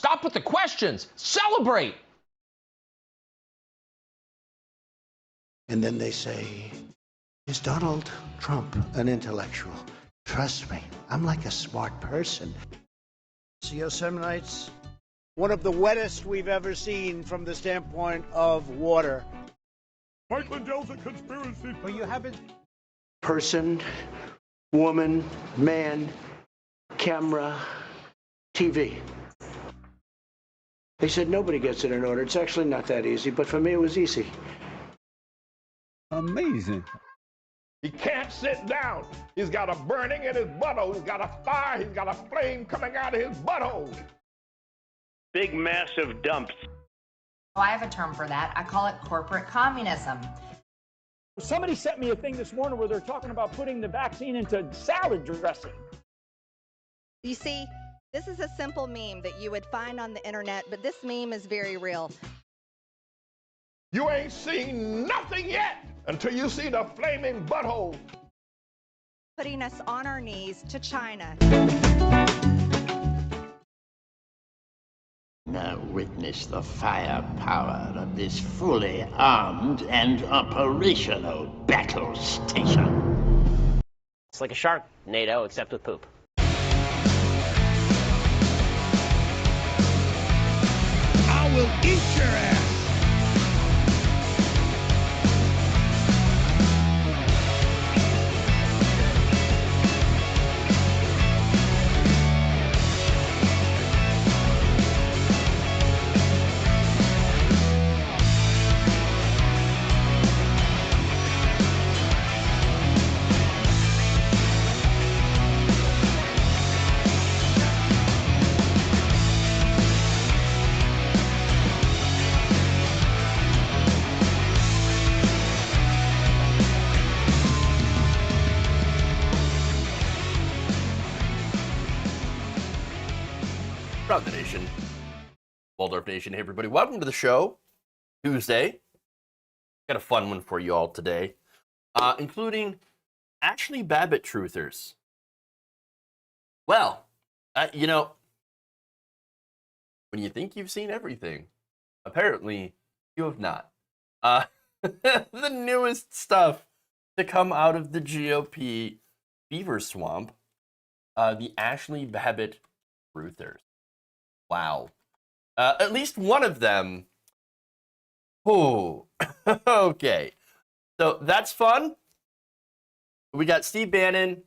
Stop with the questions. Celebrate. And then they say, is Donald Trump an intellectual? Trust me, I'm like a smart person. The Yosemite's one of the wettest we've ever seen from the standpoint of water. Mike Lindell's a conspiracy. But you haven't. Person, woman, man, camera, TV. They said nobody gets it in order. It's actually not that easy, but for me it was easy. Amazing. He can't sit down. He's got a burning in his butthole. He's got a fire. He's got a flame coming out of his butthole. Big, massive dumps. I have a term for that. I call it corporate communism. Somebody sent me a thing this morning where they're talking about putting the vaccine into salad dressing. You see, this is a simple meme that you would find on the internet, but this meme is very real. You ain't seen nothing yet until you see the flaming butthole. Putting us on our knees to China. Now witness the firepower of this fully armed and operational battle station. It's like a shark, NATO, except with poop. I will eat your ass. Proud the nation. Waldorf Nation, hey everybody, welcome to the show. Tuesday. Got a fun one for you all today, including Ashli Babbit truthers. Well, you know, when you think you've seen everything, apparently you have not. The newest stuff to come out of the GOP fever swamp, the Ashli Babbit truthers. Wow. At least one of them. Oh, okay. So that's fun. We got Steve Bannon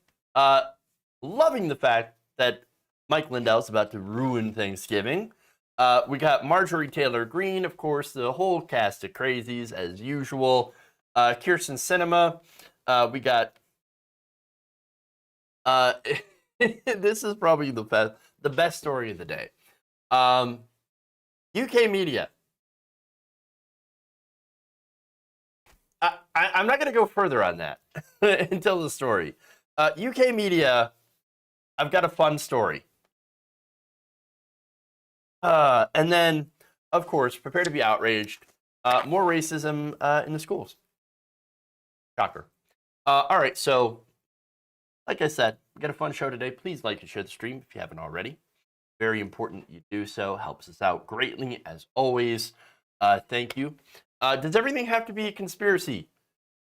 loving the fact that Mike Lindell's about to ruin Thanksgiving. We got Marjorie Taylor Greene, of course, the whole cast of crazies as usual. Kirsten Sinema. We got. This is probably the best story of the day. UK media. I'm not going to go further on that until the story. UK media, I've got a fun story. And then, of course, prepare to be outraged. More racism in the schools. Shocker. All right, so, like I said, we got a fun show today. Please like and share the stream if you haven't already. Very important that you do so. Helps us out greatly, as always. Thank you. Does everything have to be a conspiracy?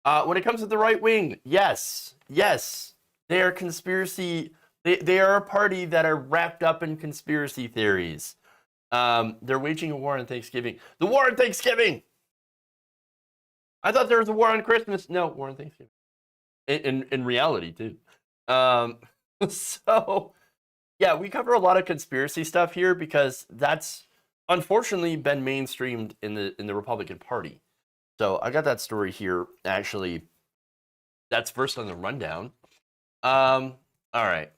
When it comes to the right wing, yes. Yes. They are conspiracy. They are a party that are wrapped up in conspiracy theories. They're waging a war on Thanksgiving. The war on Thanksgiving! I thought there was a war on Christmas. No, war on Thanksgiving. In reality, too. So... yeah, we cover a lot of conspiracy stuff here because that's unfortunately been mainstreamed in the Republican Party. So I got that story here. Actually, that's first on the rundown. All right.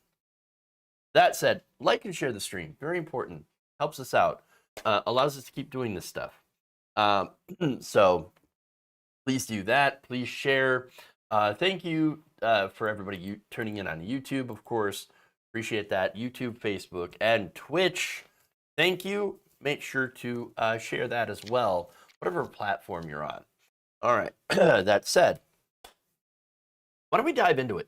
That said, like and share the stream. Very important. Helps us out. Allows us to keep doing this stuff. So please do that. Please share. Thank you for everybody tuning in on YouTube, of course. Appreciate that. YouTube, Facebook, and Twitch. Thank you. Make sure to share that as well, whatever platform you're on. All right. That said, why don't we dive into it?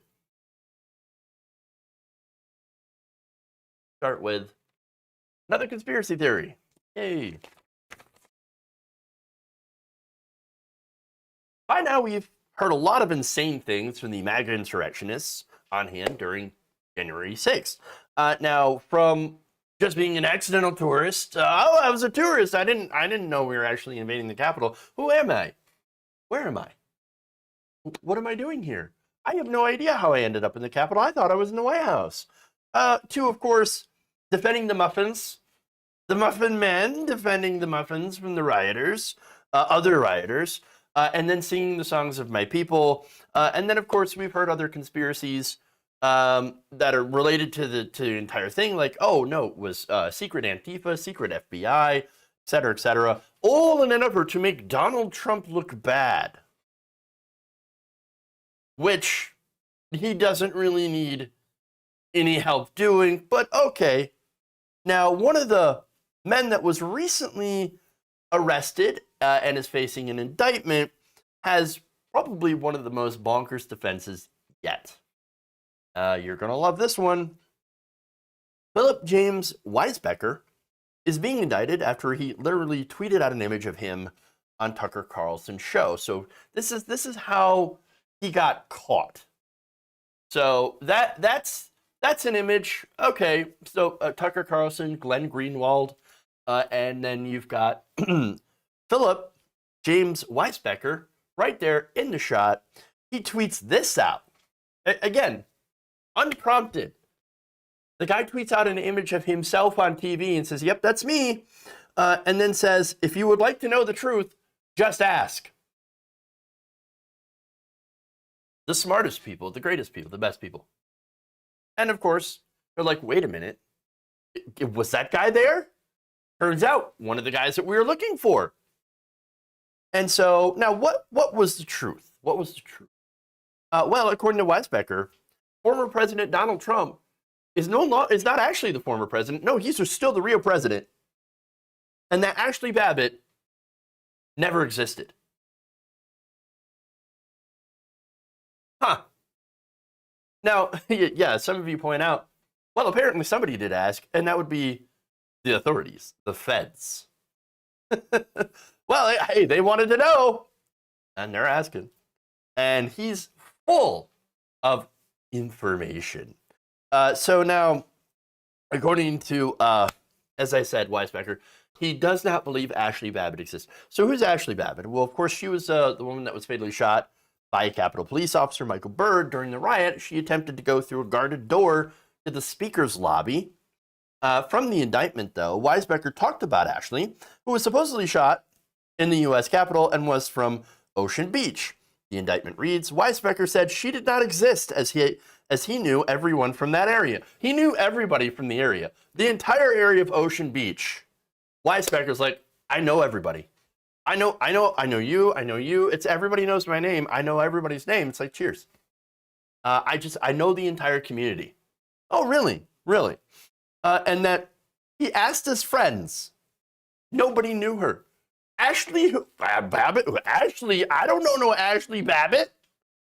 Start with Another conspiracy theory. Yay. By now, we've heard a lot of insane things from the MAGA insurrectionists on hand during January 6th. Now, from just being an accidental tourist, oh, I was a tourist. I didn't know we were actually invading the Capitol. Who am I? Where am I? What am I doing here? I have no idea how I ended up in the Capitol. I thought I was in the White House. To, of course, defending the muffins. The Muffin Men defending the muffins from the rioters, other rioters, and then singing the songs of my people. And then, of course, we've heard other conspiracies that are related to the entire thing, like, oh, no, it was secret Antifa, secret FBI, et cetera, all in an effort to make Donald Trump look bad, which he doesn't really need any help doing, but okay. Now, one of the men that was recently arrested and is facing an indictment has probably one of the most bonkers defenses yet. You're going to love this one. Philip James Weisbecker is being indicted after he literally tweeted out an image of him on Tucker Carlson's show. So this is how he got caught. So that's an image. Okay, so Tucker Carlson, Glenn Greenwald, and then you've got Philip James Weisbecker right there in the shot. He tweets this out. Again, unprompted. The guy tweets out an image of himself on TV and says, yep, that's me. And then says, if you would like to know the truth, just ask. The smartest people, the greatest people, the best people. And of course, they're like, wait a minute. Was that guy there? Turns out, one of the guys that we were looking for. And so, now what was the truth? What was the truth? Well, according to Weisbecker, former President Donald Trump is not actually the former president. No, he's still the real president. And that Ashli Babbit never existed. Huh. Now, yeah, some of you point out, well, apparently somebody did ask, and that would be the authorities, the feds. Well, hey, they wanted to know, and they're asking. And he's full of information. So now, according to, as I said, Weisbecker, he does not believe Ashli Babbit exists. So who's Ashli Babbit? Well, of course, she was the woman that was fatally shot by a Capitol Police officer, Michael Byrd, during the riot. She attempted to go through a guarded door to the speaker's lobby. From the indictment, though, Weisbecker talked about Ashli, who was supposedly shot in the U.S. Capitol and was from Ocean Beach. The indictment reads, Weisbecker said she did not exist as he knew everyone from that area. He knew everybody from the area. The entire area of Ocean Beach. Weisbecker's like, I know everybody. I know you. It's everybody knows my name. I know everybody's name. It's like, cheers. I know the entire community. Oh, really? Really? And that he asked his friends. Nobody knew her. Ashli Babbit? Ashli? I don't know no Ashli Babbit.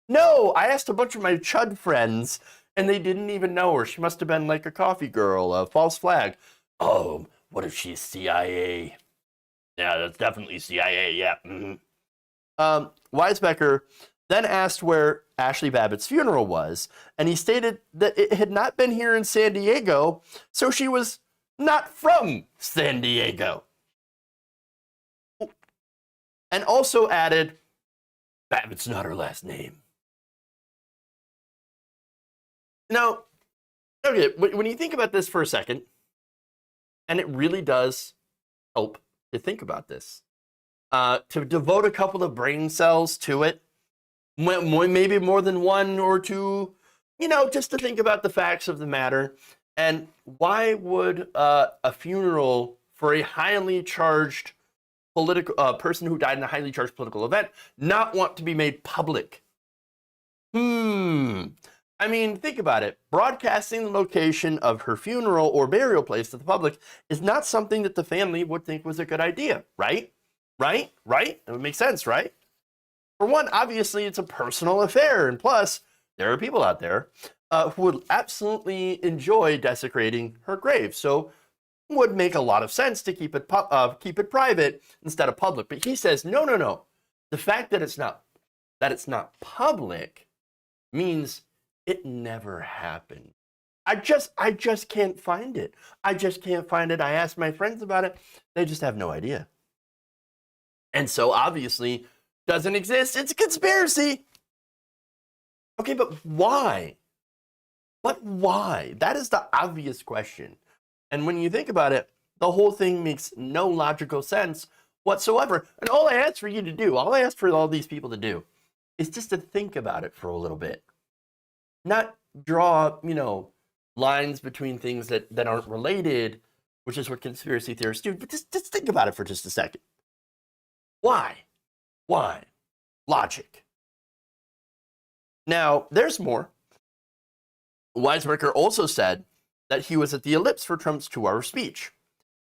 No, I asked a bunch of my chud friends, and they didn't even know her. She must have been like a coffee girl, a false flag. Oh, what if she's CIA? Yeah, that's definitely CIA, yeah. Mm-hmm. Weisbecker then asked where Ashli Babbitt's funeral was, and he stated that it had not been here in San Diego, so she was not from San Diego. And also added, Babbitt's not her last name. Now, okay, when you think about this for a second, and it really does help to think about this, to devote a couple of brain cells to it, maybe more than one or two, just to think about the facts of the matter. And why would a funeral for a highly charged person who died in a highly charged political event not want to be made public? I mean, think about it. Broadcasting the location of her funeral or burial place to the public is not something that the family would think was a good idea, right? Right? It would make sense, right? For one, obviously, it's a personal affair. And plus, there are people out there who would absolutely enjoy desecrating her grave. So would make a lot of sense to keep it private instead of public. But he says, no. The fact that it's not public means it never happened. I just can't find it. I just can't find it. I asked my friends about it. They just have no idea. And so obviously doesn't exist. It's a conspiracy. Okay, but why? But why? That is the obvious question. And when you think about it, the whole thing makes no logical sense whatsoever. And all I ask for you to do, all I ask for all these people to do, is just to think about it for a little bit. Not draw, lines between things that aren't related, which is what conspiracy theorists do, but just think about it for just a second. Why? Why? Logic. Now, there's more. Weisberger also said that he was at the ellipse for Trump's 2-hour speech,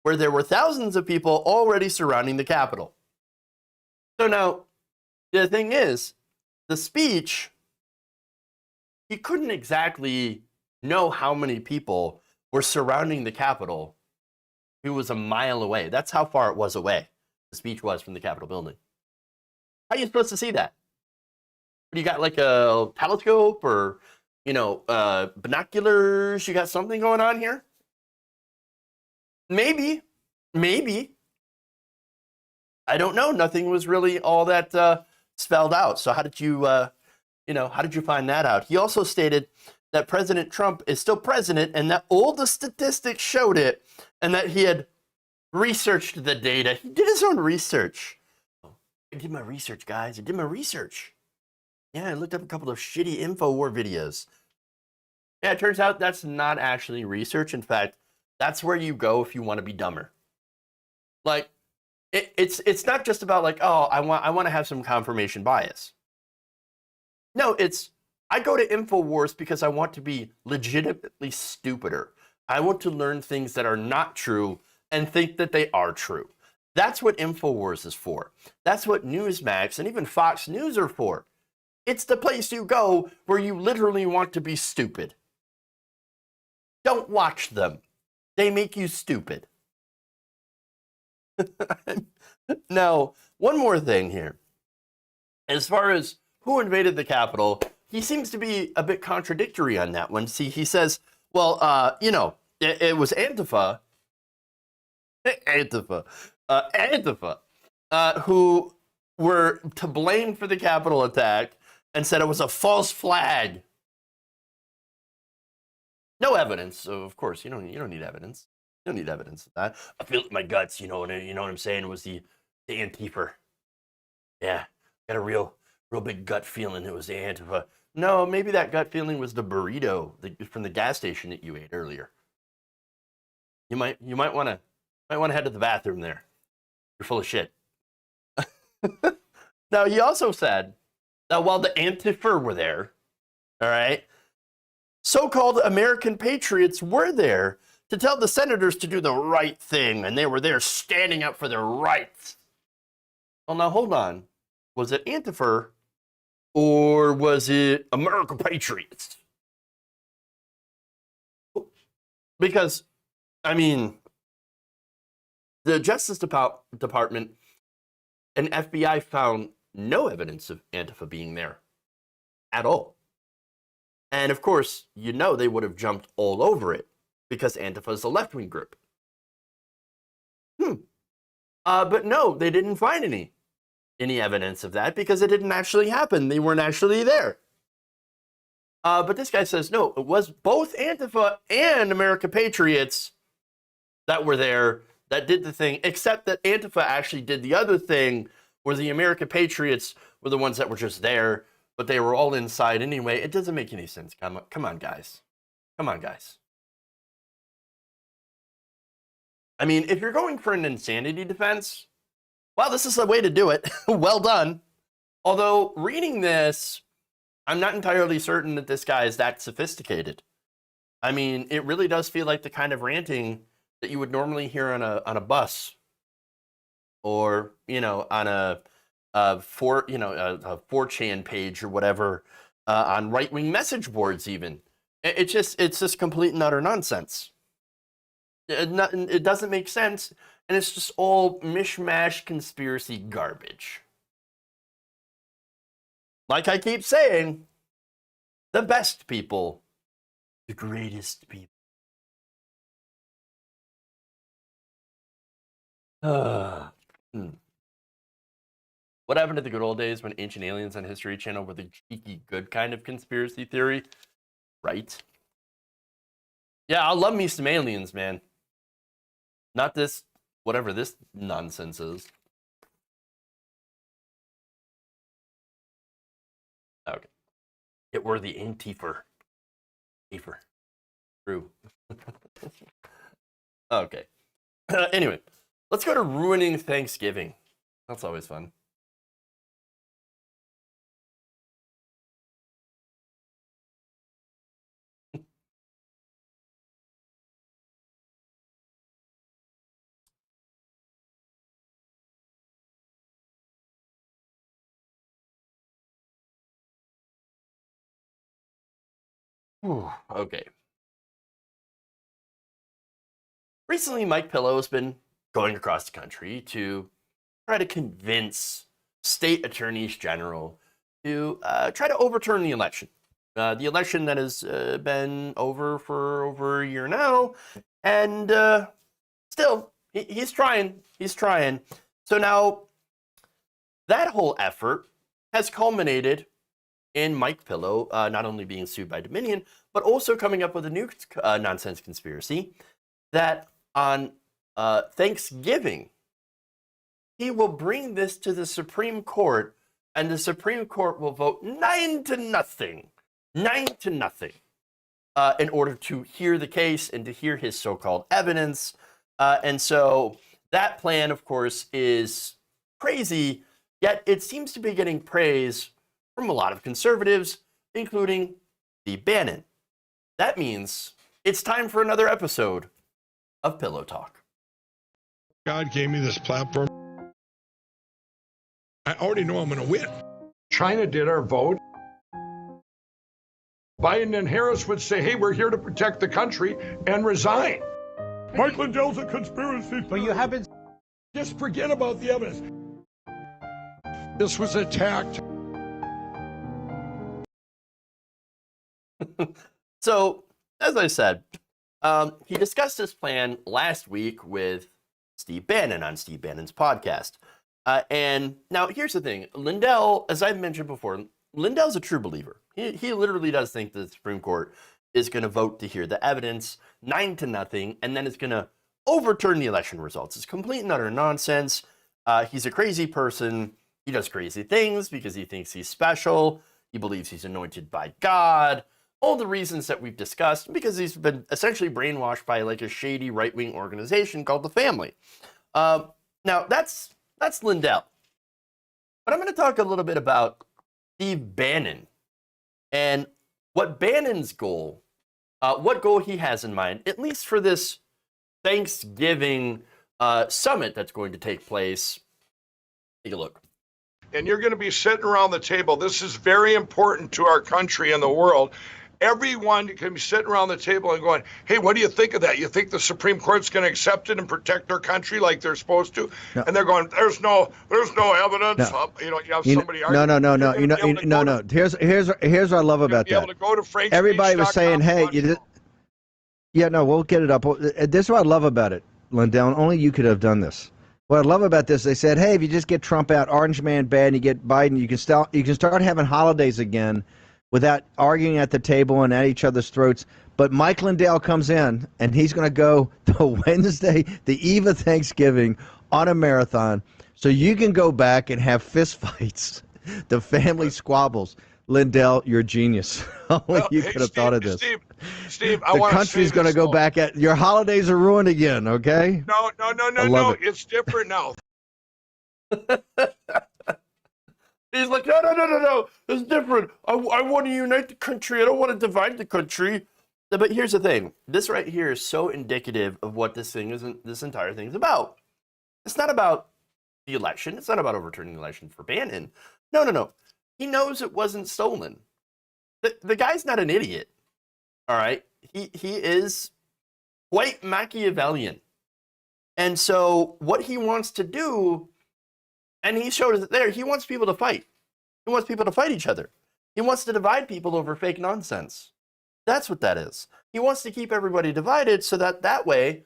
where there were thousands of people already surrounding the Capitol. So now, the thing is, the speech, he couldn't exactly know how many people were surrounding the Capitol. He was a mile away. That's how far it was away, the speech was from the Capitol building. How are you supposed to see that? You got like a telescope or, binoculars? You got something going on here? Maybe. I don't know. Nothing was really all that spelled out. So how did you find that out? He also stated that President Trump is still president and that all the statistics showed it and that he had researched the data. He did his own research. I did my research, guys. I did my research. Yeah, I looked up a couple of shitty InfoWar videos. Yeah, it turns out that's not actually research. In fact, that's where you go if you want to be dumber. Like, it's not just about like, oh, I want to have some confirmation bias. No, I go to InfoWars because I want to be legitimately stupider. I want to learn things that are not true and think that they are true. That's what InfoWars is for. That's what Newsmax and even Fox News are for. It's the place you go where you literally want to be stupid. Don't watch them. They make you stupid. Now, one more thing here. As far as who invaded the Capitol, he seems to be a bit contradictory on that one. See, he says, well, it was Antifa, who were to blame for the Capitol attack and said it was a false flag. No evidence, of course. You don't need evidence. You don't need evidence of that. I feel it in my guts. You know what I'm saying? It was the Antifa. Yeah, got a real big gut feeling it was the Antifa. No, maybe that gut feeling was the burrito from the gas station that you ate earlier. You might want to head to the bathroom there. You're full of shit. Now, he also said that while the Antifa were there, all right, so-called American patriots were there to tell the senators to do the right thing, and they were there standing up for their rights. Well, now, hold on. Was it Antifa or was it American patriots? Because, I mean, the Justice Department and FBI found no evidence of Antifa being there at all. And of course, they would have jumped all over it because Antifa is a left-wing group. But no, they didn't find any evidence of that because it didn't actually happen. They weren't actually there. But this guy says, no, it was both Antifa and American patriots that were there that did the thing, except that Antifa actually did the other thing where the American patriots were the ones that were just there, but they were all inside anyway. It doesn't make any sense. Come on, guys. Come on, guys. I mean, if you're going for an insanity defense, well, this is the way to do it. Well done. Although, reading this, I'm not entirely certain that this guy is that sophisticated. I mean, it really does feel like the kind of ranting that you would normally hear on a bus, or on a 4chan page or whatever, on right-wing message boards even. It's just complete and utter nonsense. It doesn't make sense, and it's just all mishmash conspiracy garbage. Like I keep saying, the best people, the greatest people. What happened to the good old days when Ancient Aliens on History Channel were the cheeky good kind of conspiracy theory? Right? Yeah, I love me some aliens, man. Not this, whatever this nonsense is. Okay. It were the Antifa. True. Okay. Anyway, let's go to ruining Thanksgiving. That's always fun. Okay. Recently, Mike Pillow has been going across the country to try to convince state attorneys general to try to overturn the election. The election that has been over for over a year now, and still, he's trying. He's trying. So now, that whole effort has culminated in Mike Pillow not only being sued by Dominion, but also coming up with a new nonsense conspiracy that on Thanksgiving, he will bring this to the Supreme Court, and the Supreme Court will vote 9-0, 9-0, in order to hear the case and to hear his so-called evidence. And so that plan, of course, is crazy, yet it seems to be getting praise from a lot of conservatives, including Steve Bannon. That means it's time for another episode of Pillow Talk. God gave me this platform. I already know I'm going to win. China did our vote. Biden and Harris would say, hey, we're here to protect the country, and resign. Mike Lindell's a conspiracy. But you haven't. Just forget about the evidence. This was attacked. So, as I said, he discussed his plan last week with Steve Bannon on Steve Bannon's podcast. And now here's the thing. Lindell, as I've mentioned before, Lindell's a true believer. He literally does think that the Supreme Court is going to vote to hear the evidence 9-0, and then it's going to overturn the election results. It's complete and utter nonsense. He's a crazy person. He does crazy things because he thinks he's special. He believes he's anointed by God. All the reasons that we've discussed, because he's been essentially brainwashed by like a shady right-wing organization called The Family. Now, that's Lindell. But I'm going to talk a little bit about Steve Bannon and what Bannon's goal, what goal he has in mind, at least for this Thanksgiving summit that's going to take place. Take a look. And you're going to be sitting around the table. This is very important to our country and the world. Everyone can be sitting around the table and going, hey, what do you think of that? You think the Supreme Court's going to accept it and protect our country like they're supposed to? No. And they're going, there's no evidence. No. You have somebody arguing. No. Here's what I love about that. Everybody was saying, hey, we'll get it up. This is what I love about it, Lindell. Only you could have done this. What I love about this, they said, hey, if you just get Trump out, Orange Man bad, and you get Biden, you can start having holidays again without arguing at the table and at each other's throats. But Mike Lindell comes in, and he's going to go the Wednesday, the eve of Thanksgiving, on a marathon, so you can go back and have fist fights, the family squabbles. Lindell, you're a genius. Only you could have thought of this. Steve, the country's going to go back at your holidays are ruined again. Okay? No. It's different now. He's like, no. It's different. I want to unite the country. I don't want to divide the country. But here's the thing. This right here is so indicative of what this entire thing is about. It's not about the election. It's not about overturning the election for Bannon. No. He knows it wasn't stolen. The guy's not an idiot. All right? He is quite Machiavellian. And so what he wants to do, and he showed us there, he wants people to fight. He wants people to fight each other. He wants to divide people over fake nonsense. That's what that is. He wants to keep everybody divided so that way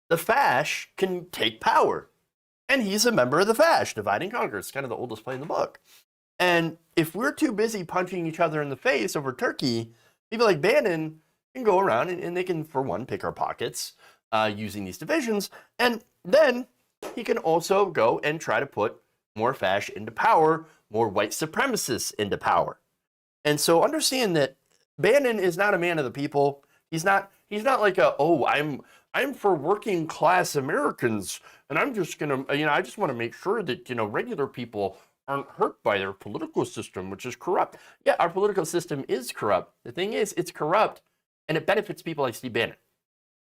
the fash can take power. And he's a member of the fash, divide and conquer. It's kind of the oldest play in the book. And if we're too busy punching each other in the face over Turkey, people like Bannon can go around and they can, for one, pick our pockets using these divisions. And then he can also go and try to put more fash into power, more white supremacists into power. And so understand that Bannon is not a man of the people. He's not like I'm for working class Americans, and I'm just gonna, I just want to make sure that, regular people aren't hurt by their political system, which is corrupt. Yeah, our political system is corrupt. The thing is, it's corrupt, and it benefits people like Steve Bannon.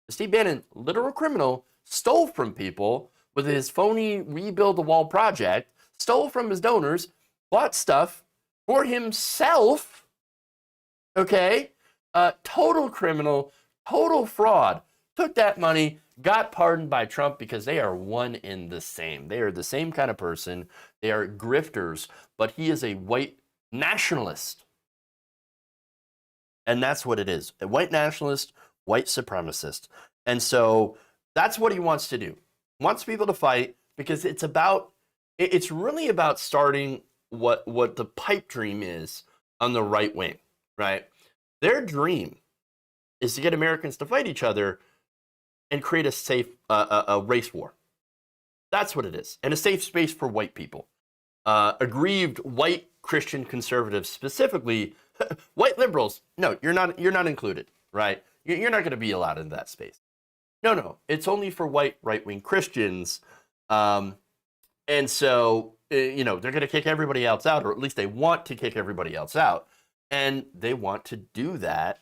Steve Bannon, literal criminal, stole from people with his phony rebuild the wall project, stole from his donors, bought stuff for himself. Okay, total criminal, total fraud. Took that money, got pardoned by Trump because they are one in the same. They are the same kind of person. They are grifters, but he is a white nationalist. And that's what it is. A white nationalist, white supremacist. And so that's what he wants to do. He wants people to fight because it's really about starting what the pipe dream is on the right wing, right? Their dream is to get Americans to fight each other and create a safe a race war. That's what it is. And a safe space for white people. Aggrieved white Christian conservatives, specifically white liberals. No, you're not included, right? You're not going to be allowed in that space. No, it's only for white right-wing Christians. And so, they're going to kick everybody else out, or at least they want to kick everybody else out. And they want to do that.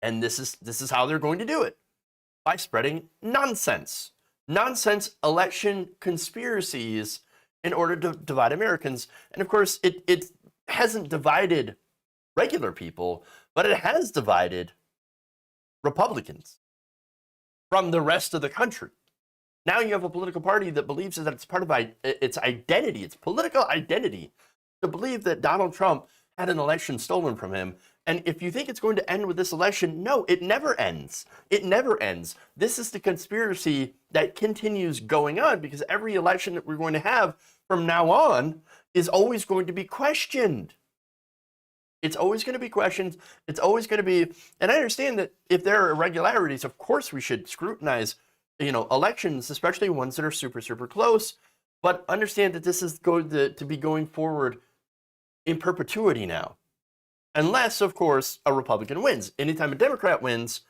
And this is how they're going to do it. By spreading nonsense election conspiracies in order to divide Americans. And of course, it hasn't divided regular people, but it has divided Republicans from the rest of the country. Now you have a political party that believes that it's part of its identity, its political identity, to believe that Donald Trump had an election stolen from him. And if you think it's going to end with this election, no, it never ends. It never ends. This is the conspiracy that continues going on because every election that we're going to have from now on is always going to be questioned. It's always going to be questioned. It's always going to be, and I understand that if there are irregularities, of course we should scrutinize, elections, especially ones that are super, super close. But understand that this is going to be going forward in perpetuity now. Unless, of course, a Republican wins. Anytime a Democrat wins,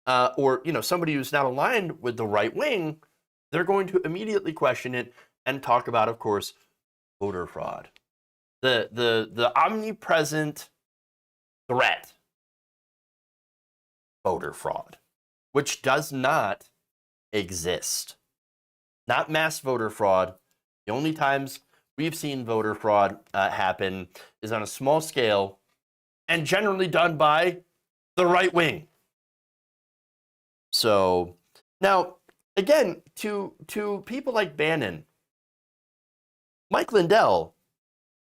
or somebody who's not aligned with the right wing, they're going to immediately question it and talk about, of course, voter fraud, the omnipresent threat, voter fraud, which does not exist. Not mass voter fraud. The only times we've seen voter fraud happen is on a small scale, and generally done by the right wing. So now, again, to people like Bannon, Mike Lindell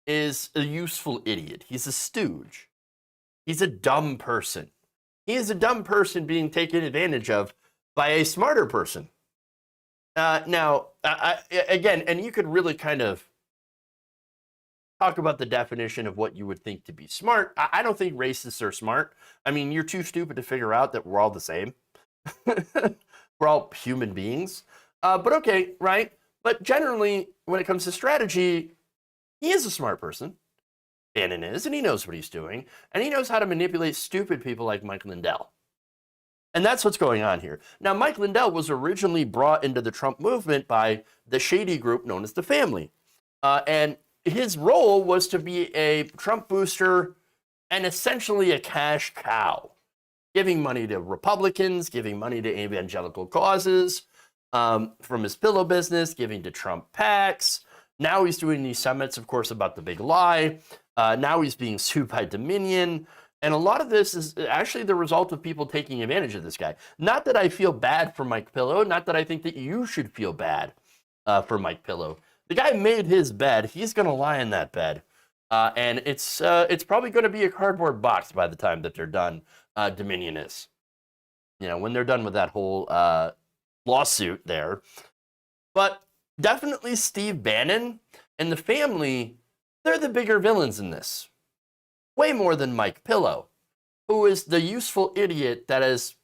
is a useful idiot. He's a stooge. He's a dumb person. He is a dumb person being taken advantage of by a smarter person. Now, again, and you could really kind of talk about the definition of what you would think to be smart. I don't think racists are smart. I mean, you're too stupid to figure out that we're all the same. We're all human beings. But okay, right? But generally, when it comes to strategy, he is a smart person. Bannon is, and he knows what he's doing. And he knows how to manipulate stupid people like Mike Lindell. And that's what's going on here. Now, Mike Lindell was originally brought into the Trump movement by the shady group known as the Family. And his role was to be a Trump booster and essentially a cash cow, giving money to Republicans, giving money to evangelical causes, from his pillow business, giving to Trump PACs. Now he's doing these summits, of course, about the big lie. Now he's being sued by Dominion. And a lot of this is actually the result of people taking advantage of this guy. Not that I feel bad for Mike Pillow, not that I think that you should feel bad for Mike Pillow. The guy made his bed. He's going to lie in that bed. And it's probably going to be a cardboard box by the time that they're done, Dominion is. You know, when they're done with that whole lawsuit there. But definitely Steve Bannon and the family, they're the bigger villains in this. Way more than Mike Pillow, who is the useful idiot that is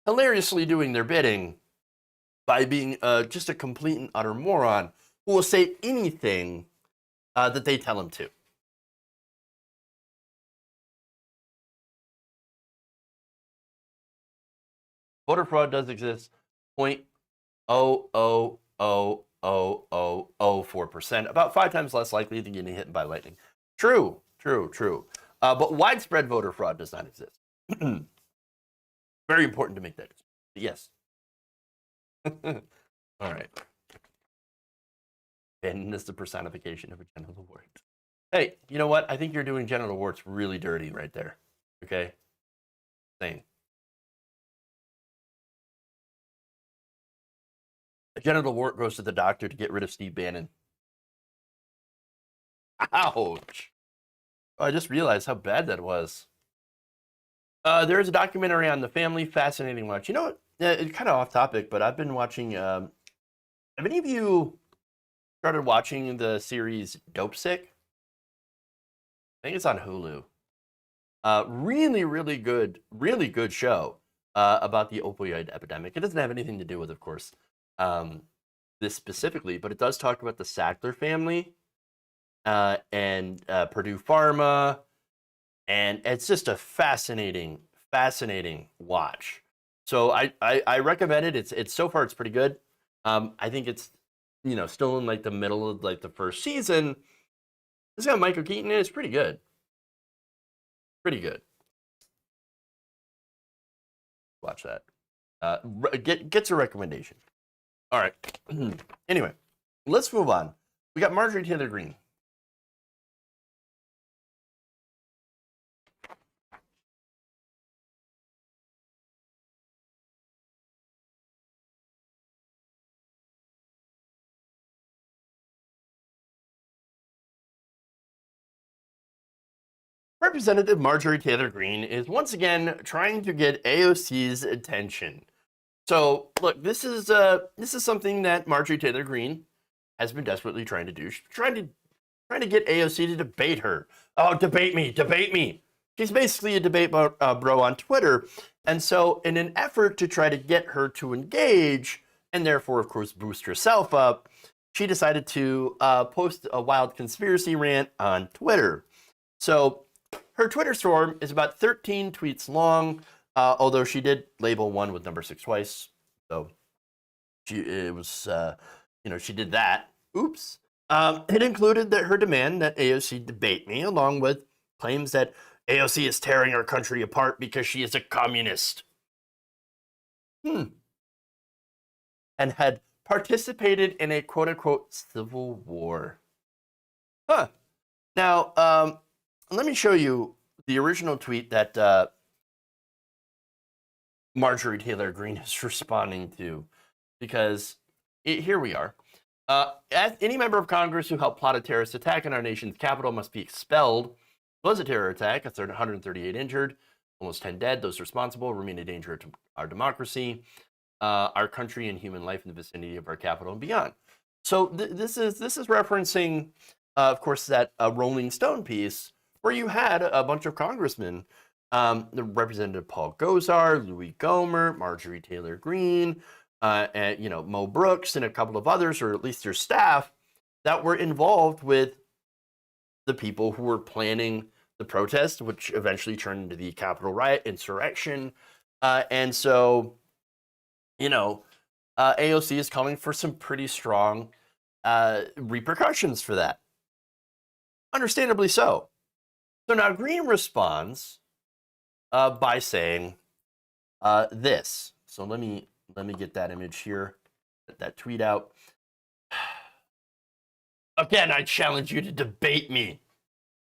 hilariously doing their bidding by being just a complete and utter moron who will say anything that they tell him to. Voter fraud does exist. 0.0000004%, about 5 times less likely than getting hit by lightning. True. But widespread voter fraud does not exist. Very important to make that. Yes. All right. Bannon is the personification of a genital wart. Hey, you know what? I think you're doing genital warts really dirty right there. Okay? Same. A genital wart goes to the doctor to get rid of Steve Bannon. Ouch. Oh, I just realized how bad that was. There is a documentary on the family. Fascinating watch. You know what? It's kind of off topic, but I've been watching. Have any of you started watching the series Dope Sick? I think it's on Hulu. Really good show about the opioid epidemic. It doesn't have anything to do with, of course, this specifically, but it does talk about the Sackler family and Purdue Pharma, and it's just a fascinating watch. So I recommend it. It's so far it's pretty good. I think it's still in like the middle of like the first season. It's got Michael Keaton in it. It's pretty good. Watch that. Gets a recommendation. All right. Anyway, let's move on. We got Marjorie Taylor Greene. Representative Marjorie Taylor Greene is once again trying to get AOC's attention. So, look, this is something that Marjorie Taylor Greene has been desperately trying to do. She's trying to get AOC to debate her. Oh, debate me. She's basically a debate bro on Twitter. And so, in an effort to try to get her to engage, and therefore, of course, boost herself up, she decided to post a wild conspiracy rant on Twitter. So, her Twitter storm is about 13 tweets long, although she did label one with number 6 twice. So she did that. Oops. It included her demand that AOC debate me, along with claims that AOC is tearing our country apart because she is a communist. And had participated in a quote-unquote civil war. Now, let me show you the original tweet that Marjorie Taylor Greene is responding to, because here we are. As any member of Congress who helped plot a terrorist attack on our nation's capital must be expelled. It was a terror attack. That's 138 injured, almost 10 dead. Those responsible remain a danger to our democracy, our country, and human life in the vicinity of our capital and beyond. So this is referencing, of course, that Rolling Stone piece where you had a bunch of congressmen, the Representative Paul Gosar, Louis Gohmert, Marjorie Taylor Greene, and Mo Brooks, and a couple of others, or at least their staff, that were involved with the people who were planning the protest, which eventually turned into the Capitol riot insurrection. And so, AOC is calling for some pretty strong repercussions for that. Understandably so. So now Greene responds by saying this. So let me get that image here, get that tweet out. Again, I challenge you to debate me.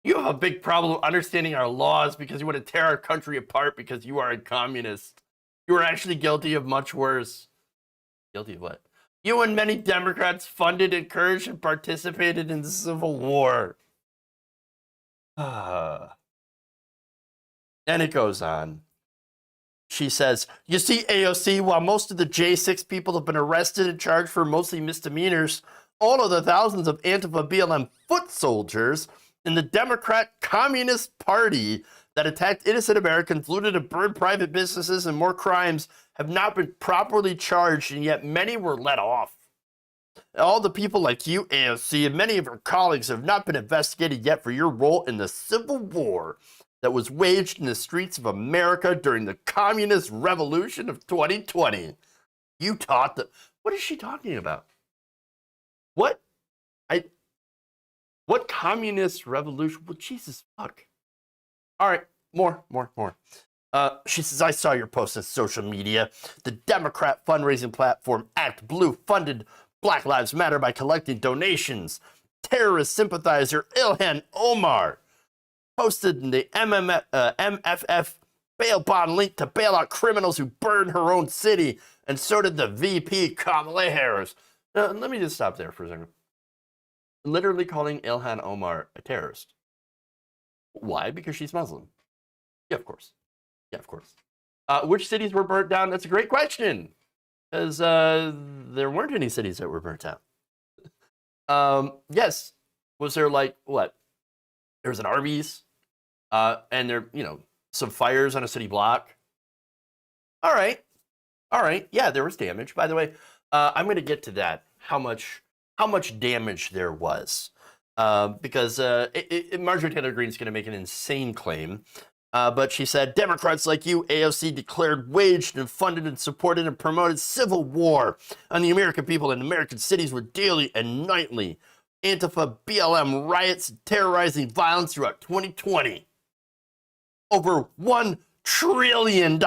You have a big problem understanding our laws because you want to tear our country apart because you are a communist. You are actually guilty of much worse. Guilty of what? You and many Democrats funded, encouraged, and participated in the Civil War. And it goes on. She says, you see, AOC, while most of the J6 people have been arrested and charged for mostly misdemeanors, all of the thousands of Antifa BLM foot soldiers in the Democrat Communist Party that attacked innocent Americans, looted and burned private businesses, and more crimes have not been properly charged, and yet many were let off. All the people like you, AOC, and many of your colleagues have not been investigated yet for your role in the Civil War that was waged in the streets of America during the Communist Revolution of 2020. You taught them. What is she talking about? What communist revolution? Well, Jesus fuck. All right, more. She says, I saw your post on social media. The Democrat fundraising platform Act Blue funded Black Lives Matter by collecting donations. Terrorist sympathizer Ilhan Omar posted in the MFF bail bond link to bail out criminals who burned her own city, and so did the VP Kamala Harris. Now, let me just stop there for a second. Literally calling Ilhan Omar a terrorist. Why? Because she's Muslim. Yeah, of course. Which cities were burnt down? That's a great question. Because there weren't any cities that were burnt down. Yes. Was there like, what? There was an Arby's, and there, some fires on a city block. All right. Yeah, there was damage. By the way, I'm going to get to that. How much damage there was, because Marjorie Taylor Greene is going to make an insane claim. But she said, Democrats like you, AOC, declared, waged, and funded, and supported, and promoted civil war on the American people in American cities with daily and nightly Antifa BLM riots, terrorizing violence throughout 2020. Over $1 trillion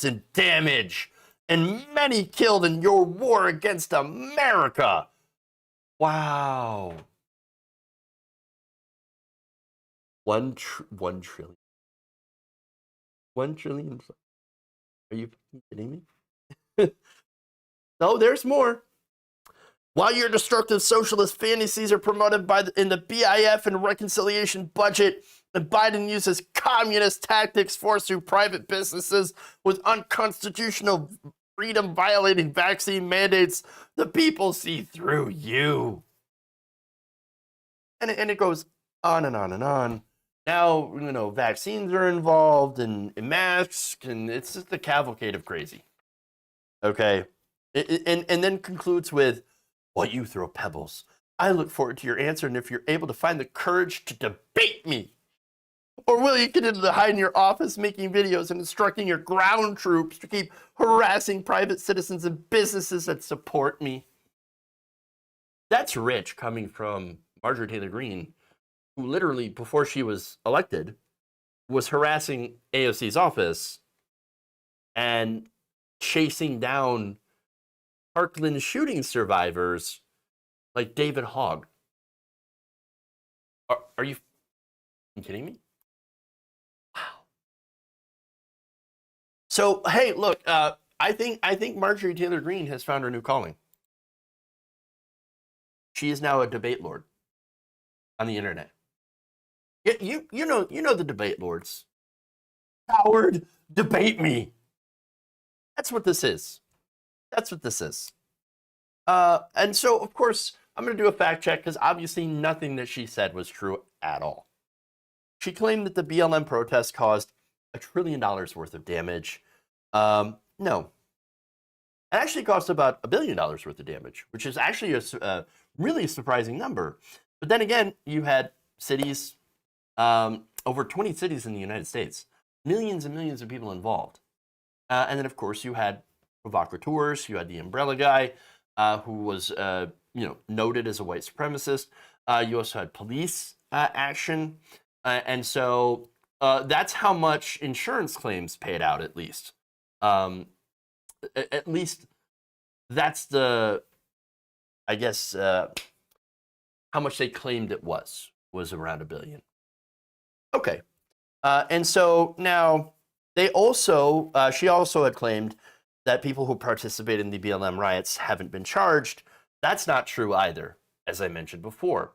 in damage, and many killed in your war against America. Wow. 1 trillion. 1 trillion. Are you kidding me? No, there's more. While your destructive socialist fantasies are promoted in the BIF and reconciliation budget, and Biden uses communist tactics forced through private businesses with unconstitutional freedom-violating vaccine mandates, the people see through you. And it goes on and on and on. Now, vaccines are involved, and masks, and it's just a cavalcade of crazy. Okay? And then concludes with, well, you throw pebbles. I look forward to your answer, and if you're able to find the courage to debate me, or will you continue to hide in your office making videos and instructing your ground troops to keep harassing private citizens and businesses that support me? That's rich coming from Marjorie Taylor Greene, who literally, before she was elected, was harassing AOC's office and chasing down Parkland shooting survivors like David Hogg. Are you kidding me? Wow. So, hey, look, I think Marjorie Taylor Greene has found her new calling. She is now a debate lord on the internet. You know the debate lords. Howard, debate me. That's what this is. And so, of course, I'm going to do a fact check because obviously nothing that she said was true at all. She claimed that the BLM protest caused $1 trillion worth of damage. No. It actually cost about $1 billion worth of damage, which is actually a really surprising number. But then again, you had cities, over 20 cities in the United States, millions and millions of people involved. And then, of course, you had provocateurs. You had the umbrella guy, who was, noted as a white supremacist. You also had police action. And so that's how much insurance claims paid out, at least. At least that's the, I guess, how much they claimed it was around $1 billion. Okay. And so now they also, she also had claimed that people who participated in the BLM riots haven't been charged. That's not true either, as I mentioned before.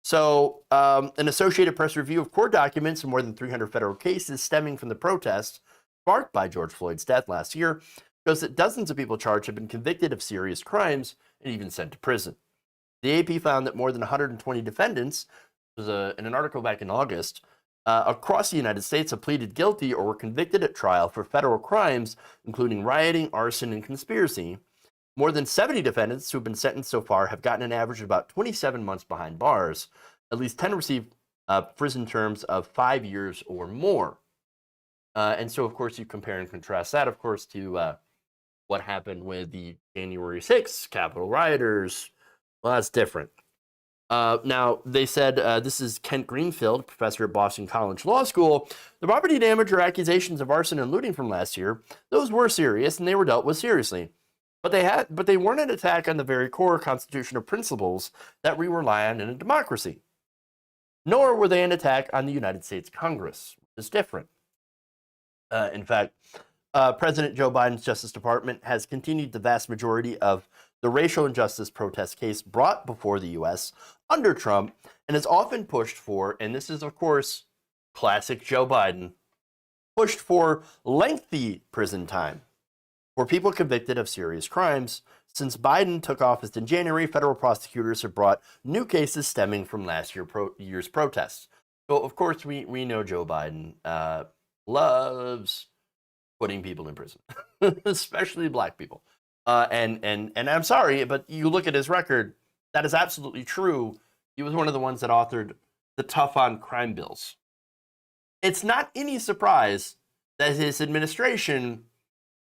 So an Associated Press review of court documents in more than 300 federal cases stemming from the protests sparked by George Floyd's death last year shows that dozens of people charged have been convicted of serious crimes and even sent to prison. The AP found that more than 120 defendants, this was in an article back in August, across the United States have pleaded guilty or were convicted at trial for federal crimes, including rioting, arson, and conspiracy. More than 70 defendants who have been sentenced so far have gotten an average of about 27 months behind bars. At least 10 received prison terms of 5 years or more. And so, of course, you compare and contrast that, of course, to what happened with the January 6th Capitol rioters. Well, that's different. Now, they said, this is Kent Greenfield, professor at Boston College Law School. The property damage or accusations of arson and looting from last year, those were serious and they were dealt with seriously. But they weren't an attack on the very core constitutional principles that we rely on in a democracy. Nor were they an attack on the United States Congress, which is different. In fact, President Joe Biden's Justice Department has continued the vast majority of the racial injustice protest case brought before the U.S. under Trump and has often pushed for, and this is, of course, classic Joe Biden, pushed for lengthy prison time for people convicted of serious crimes. Since Biden took office in January, federal prosecutors have brought new cases stemming from last year's protests. So, of course, we know Joe Biden loves putting people in prison, especially black people. And I'm sorry, but you look at his record, that is absolutely true. He was one of the ones that authored the tough on crime bills. It's not any surprise that his administration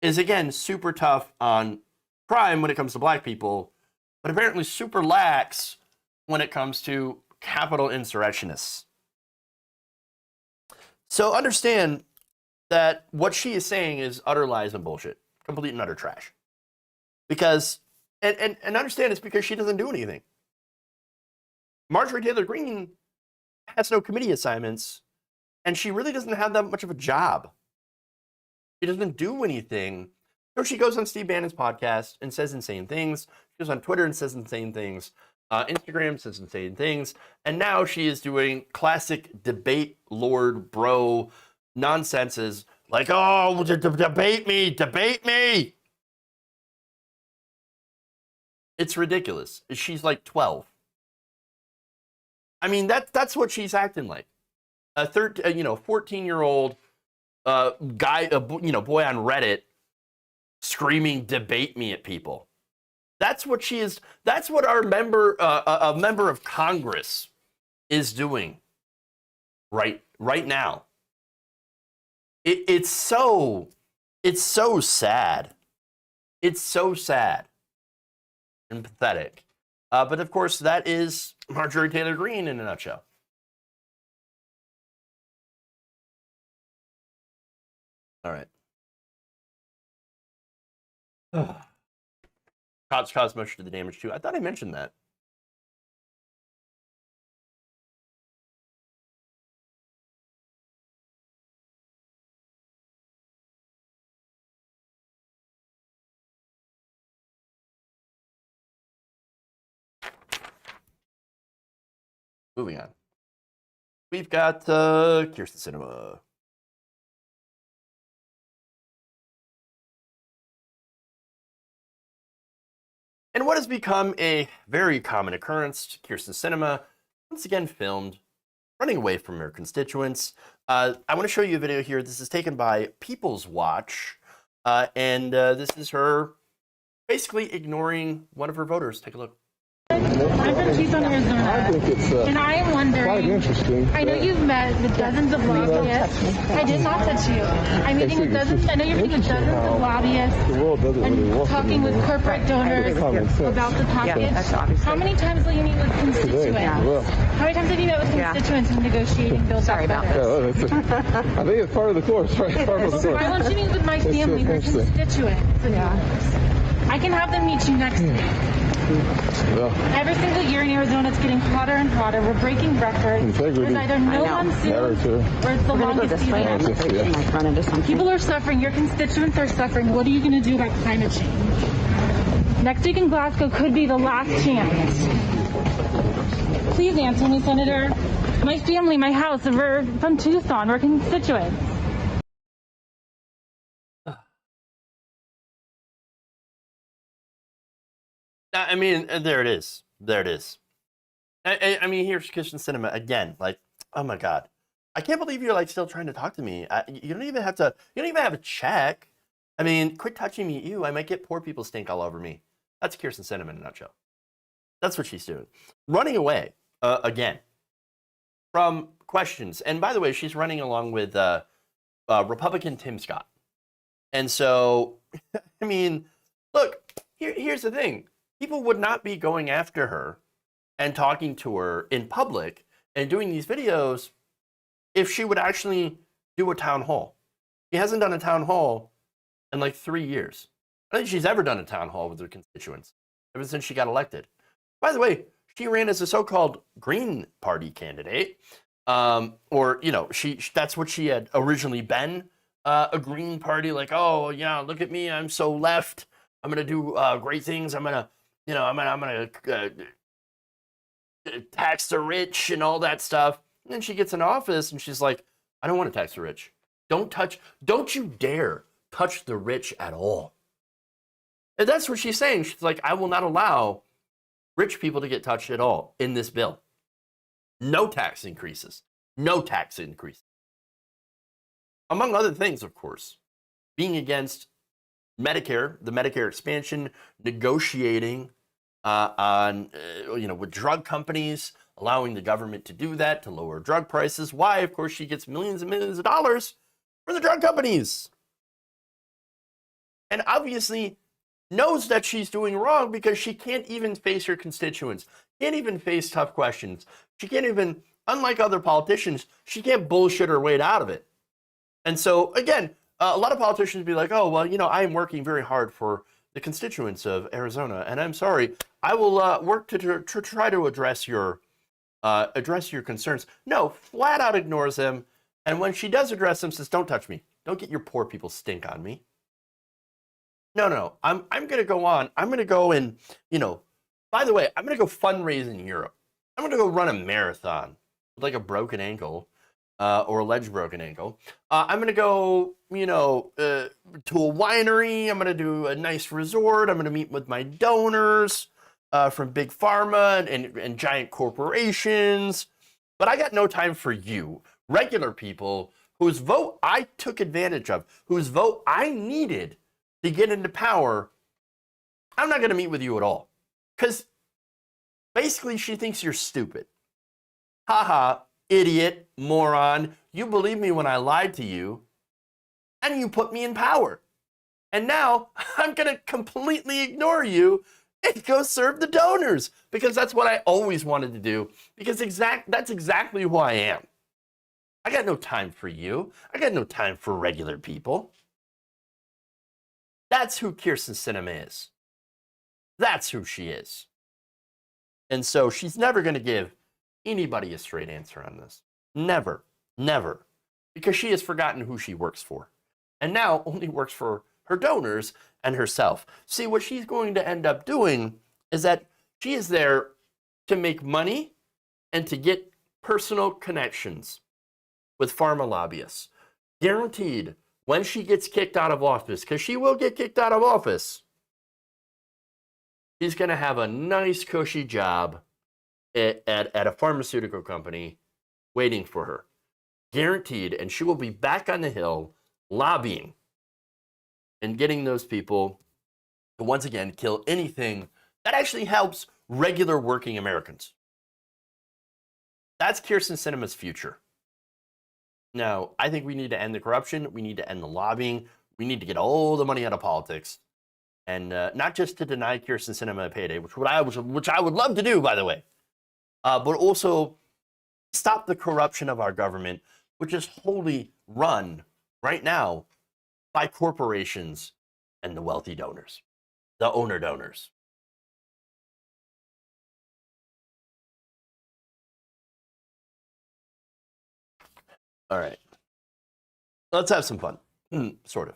is, again, super tough on crime when it comes to black people, but apparently super lax when it comes to Capitol insurrectionists. So understand that what she is saying is utter lies and bullshit, complete and utter trash. Because, and understand it's because she doesn't do anything. Marjorie Taylor Greene has no committee assignments, and she really doesn't have that much of a job. She doesn't do anything. So she goes on Steve Bannon's podcast and says insane things. She goes on Twitter and says insane things. Instagram says insane things. And now she is doing classic debate lord bro nonsenses like, oh, debate me. It's ridiculous. She's like 12. I mean, that's what she's acting like. A 14-year-old guy, boy on Reddit screaming "debate me" at people. That's what she is. That's what our a member of Congress is doing right now. It's so sad. It's so sad and pathetic. But of course, that is Marjorie Taylor Greene in a nutshell. All right. Cops caused most of the damage too. I thought I mentioned that. Moving on. We've got Kirsten Sinema. And what has become a very common occurrence, Kirsten Sinema once again filmed running away from her constituents. I want to show you a video here. This is taken by People's Watch, and this is her basically ignoring one of her voters. Take a look. I'm from Tucson, Arizona, and I am wondering, quite interesting. I know you've met with dozens of lobbyists. I did not touch you. I'm meeting with dozens, I know you're meeting with dozens of lobbyists and talking with corporate donors about the package. How many times will you meet with constituents? How many times have you met with constituents in negotiating bills? Sorry about this. I think it's part of the course, right? Why won't you meet with my family, the constituents? I can have them meet you next week. Yeah. Every single year in Arizona, it's getting hotter and hotter. We're breaking records. Integrity. There's either no monsoon or it's the longest season. People are suffering. Your constituents are suffering. What are you going to do about climate change? Next week in Glasgow could be the last chance. Please answer me, Senator. My family, my house, we're from Tucson. We're constituents. I mean, there it is. There it is. I mean, here's Kirsten Sinema again. Like, oh my God, I can't believe you're like still trying to talk to me. You don't even have to. You don't even have a check. I mean, quit touching me, you. I might get poor people stink all over me. That's Kirsten Sinema in a nutshell. That's what she's doing. Running away again from questions. And by the way, she's running along with Republican Tim Scott. And so, I mean, look, here's the thing. People would not be going after her and talking to her in public and doing these videos if she would actually do a town hall. She hasn't done a town hall in like 3 years. I don't think she's ever done a town hall with her constituents ever since she got elected. By the way, she ran as a so-called Green Party candidate, or, you know, that's what she had originally been, a Green Party, like, oh, yeah, look at me, I'm so left, I'm going to do great things, I'm going to, you know, I'm gonna tax the rich and all that stuff. And then she gets in office and she's like, I don't want to tax the rich. Don't you dare touch the rich at all. And that's what she's saying. She's like, I will not allow rich people to get touched at all in this bill. No tax increases. No tax increases. Among other things, of course, being against Medicare, the Medicare expansion, negotiating with drug companies, allowing the government to do that, to lower drug prices. Why? Of course, she gets millions and millions of dollars from the drug companies. And obviously knows that she's doing wrong because she can't even face her constituents, can't even face tough questions. She can't even, unlike other politicians, she can't bullshit her way out of it. And so, again, a lot of politicians be like, oh, well, you know, I am working very hard for the constituents of Arizona, and I'm sorry, I will work to try to address your concerns. No, flat out ignores them, and when she does address them, says, don't touch me. Don't get your poor people stink on me. No, I'm going to go on. I'm going to go and, you know, by the way, I'm going to go fundraise in Europe. I'm going to go run a marathon with like a broken ankle or alleged broken ankle. I'm going to go, you know, to a winery. I'm going to do a nice resort. I'm going to meet with my donors from big pharma and giant corporations. But I got no time for you, regular people whose vote I took advantage of, whose vote I needed to get into power. I'm not going to meet with you at all. Because basically she thinks you're stupid. Haha, idiot, moron. You believed me when I lied to you. And you put me in power. And now I'm going to completely ignore you and go serve the donors. Because that's what I always wanted to do. Because that's exactly who I am. I got no time for you. I got no time for regular people. That's who Kirsten Sinema is. That's who she is. And so she's never going to give anybody a straight answer on this. Never. Never. Because she has forgotten who she works for. And now only works for her donors and herself. See, what she's going to end up doing is that she is there to make money and to get personal connections with pharma lobbyists. Guaranteed, when she gets kicked out of office, because she will get kicked out of office, she's going to have a nice, cushy job at a pharmaceutical company waiting for her. Guaranteed. And she will be back on the Hill lobbying and getting those people to once again kill anything that actually helps regular working Americans. That's Kirsten Sinema's future. Now, I think we need to end the corruption. We need to end the lobbying. We need to get all the money out of politics. And not just to deny Kirsten Sinema a payday, which I would love to do, by the way, but also stop the corruption of our government, which is wholly run right now by corporations and the wealthy donors, the owner donors. All right. Let's have some fun. Sort of.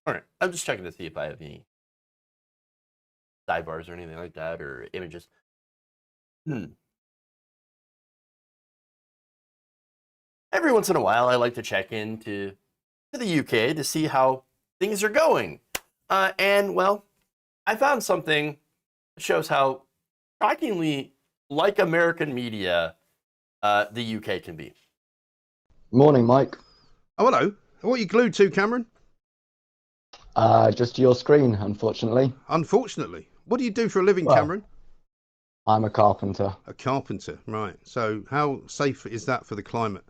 All right. I'm just checking to see if I have any sidebars or anything like that, or images. Every once in a while, I like to check into the UK to see how things are going. And, well, I found something that shows how shockingly like American media the UK can be. Morning, Mike. Oh, hello. What are you glued to, Cameron? Just your screen, unfortunately. Unfortunately? What do you do for a living, Well, Cameron? I'm a carpenter. A carpenter, right. So how safe is that for the climate?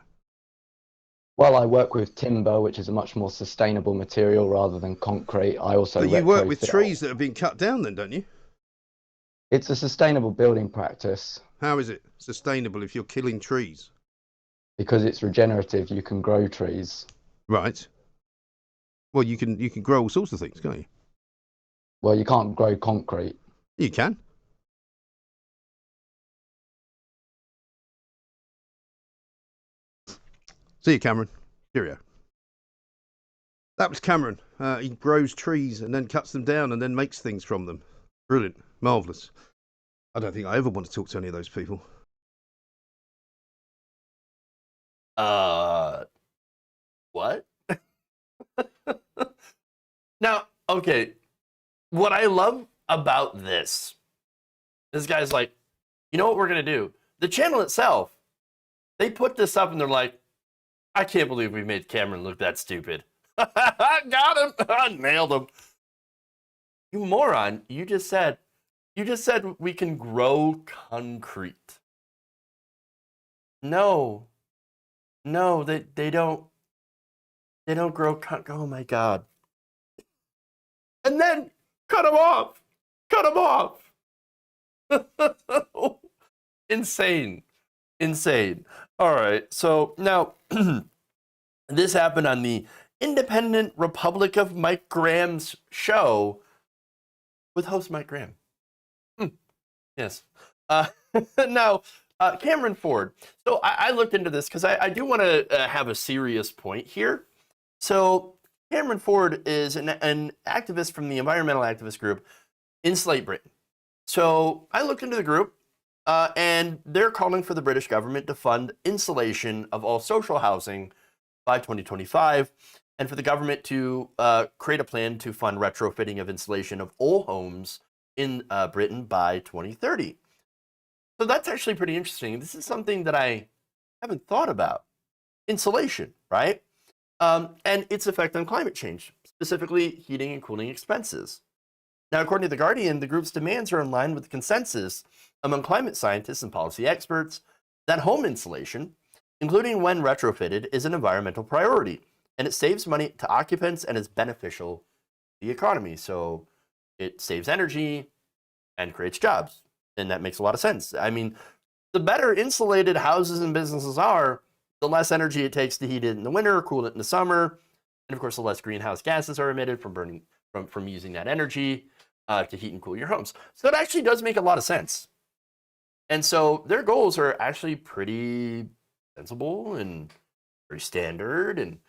Well, I work with timber, which is a much more sustainable material rather than concrete. I also But you work with retrofit- trees that have been cut down then, don't you? It's a sustainable building practice. How is it sustainable if you're killing trees? Because it's regenerative, you can grow trees. Right. Well, you can grow all sorts of things, can't you? Well, you can't grow concrete. You can. See you, Cameron. Cheerio. That was Cameron. He grows trees and then cuts them down and then makes things from them. Brilliant. Marvellous. I don't think I ever want to talk to any of those people. What? Now, okay, what I love about this guy's like, you know what we're going to do? The channel itself, they put this up and they're like, I can't believe we made Cameron look that stupid. Got him. I nailed him. You moron. You just said we can grow concrete. No, they don't grow oh my God. And then cut him off. Insane. All right. So now this happened on the Independent Republic of Mike Graham's show with host Mike Graham. Yes. Now, Cameron Ford. So I looked into this because I do want to have a serious point here. So Cameron Ford is an activist from the environmental activist group Insulate Britain. So I looked into the group, and they're calling for the British government to fund insulation of all social housing by 2025, and for the government to create a plan to fund retrofitting of insulation of all homes in Britain by 2030. So that's actually pretty interesting. This is something that I haven't thought about. Insulation, right? And its effect on climate change, specifically heating and cooling expenses. Now, according to The Guardian, the group's demands are in line with the consensus among climate scientists and policy experts that home insulation, including when retrofitted, is an environmental priority, and it saves money to occupants and is beneficial to the economy. So it saves energy and creates jobs, and that makes a lot of sense. I mean, the better insulated houses and businesses are, the less energy it takes to heat it in the winter, cool it in the summer, and of course, the less greenhouse gases are emitted from using that energy to heat and cool your homes. So it actually does make a lot of sense. And so their goals are actually pretty sensible and pretty standard. And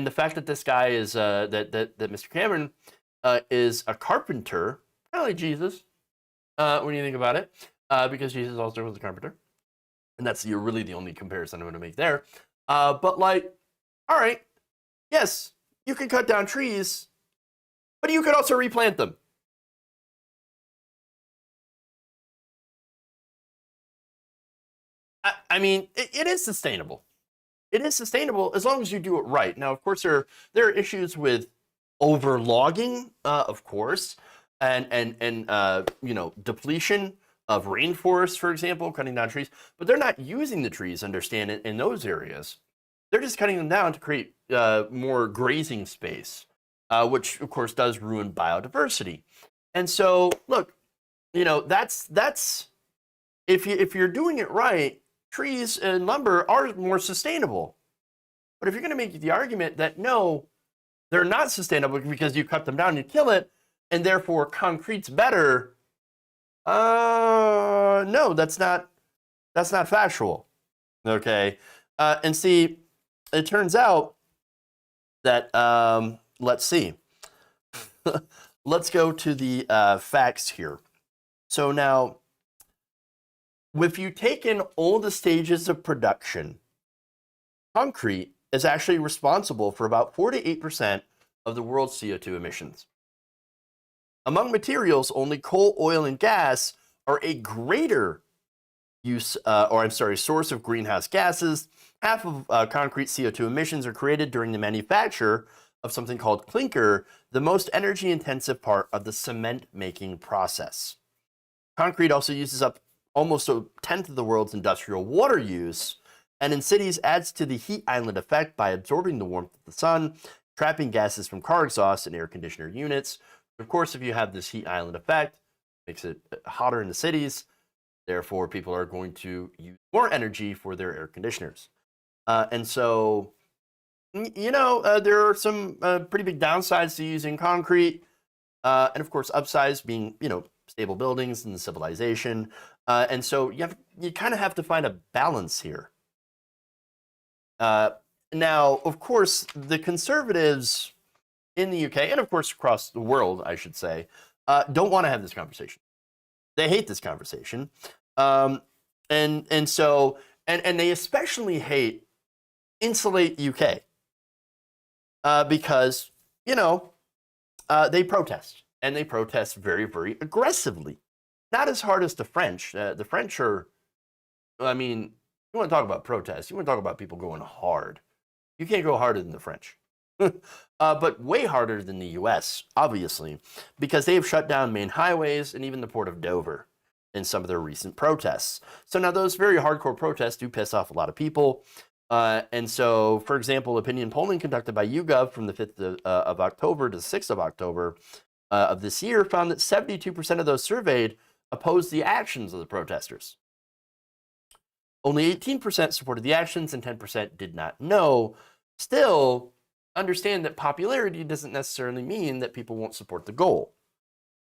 the fact that this guy is that Mr. Cameron is a carpenter, kind of like Jesus, when you think about it, because Jesus also was a carpenter. And that's really the only comparison I'm going to make there. But like, all right, yes, you can cut down trees, but you could also replant them. I mean, it is sustainable. It is sustainable as long as you do it right. Now, of course, there are issues with overlogging, of course, and depletion of rainforests, for example, cutting down trees, but they're not using the trees, understand it, in those areas. They're just cutting them down to create more grazing space which of course does ruin biodiversity. And so, look, that's if you're doing it right, trees and lumber are more sustainable. But if you're going to make the argument that no, they're not sustainable because you cut them down, you kill it, and therefore concrete's better, no, that's not factual. Okay, and see, it turns out that let's see. Let's go to the facts here. So now, if you take in all the stages of production, concrete is actually responsible for about 48% of the world's CO2 emissions. Among materials, only coal, oil, and gas are a greater source of greenhouse gases. Half of concrete CO2 emissions are created during the manufacture of something called clinker, the most energy-intensive part of the cement-making process. Concrete also uses up almost a tenth of the world's industrial water use, and in cities adds to the heat island effect by absorbing the warmth of the sun, trapping gases from car exhaust and air conditioner units. Of course, if you have this heat island effect, it makes it hotter in the cities. Therefore, people are going to use more energy for their air conditioners. And so, there are some pretty big downsides to using concrete. And of course, upsides being, stable buildings and civilization. And so you kind of have to find a balance here. Now, of course, the conservatives in the UK, and of course across the world, I should say, don't want to have this conversation. They hate this conversation. And they especially hate Insulate UK because, they protest. And they protest very, very aggressively. Not as hard as the French. The French are, you want to talk about protests. You want to talk about people going hard. You can't go harder than the French. But way harder than the US, obviously, because they have shut down main highways and even the port of Dover in some of their recent protests. So now those very hardcore protests do piss off a lot of people. And so, for example, opinion polling conducted by YouGov from the 5th of October to the 6th of October of this year found that 72% of those surveyed opposed the actions of the protesters. Only 18% supported the actions and 10% did not know. Still, understand that popularity doesn't necessarily mean that people won't support the goal.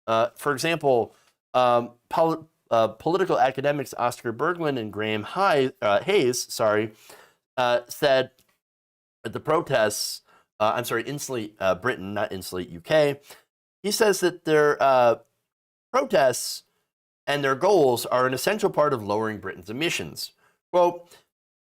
For example, political academics Oscar Berglund and Graham Hayes said at the protests, Insulate Britain, not Insulate UK. He says that their protests and their goals are an essential part of lowering Britain's emissions. Well,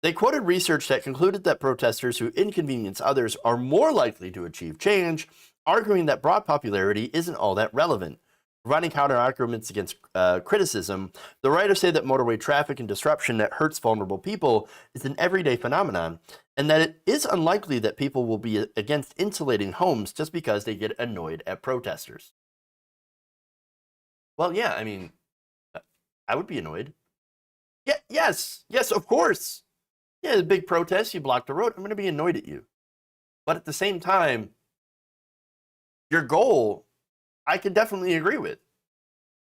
they quoted research that concluded that protesters who inconvenience others are more likely to achieve change, arguing that broad popularity isn't all that relevant. Providing counter-arguments against criticism, the writers say that motorway traffic and disruption that hurts vulnerable people is an everyday phenomenon, and that it is unlikely that people will be against insulating homes just because they get annoyed at protesters. Well, yeah, I would be annoyed. Yeah, yes, of course. Yeah, the big protest, you block the road, I'm going to be annoyed at you. But at the same time, your goal, I can definitely agree with.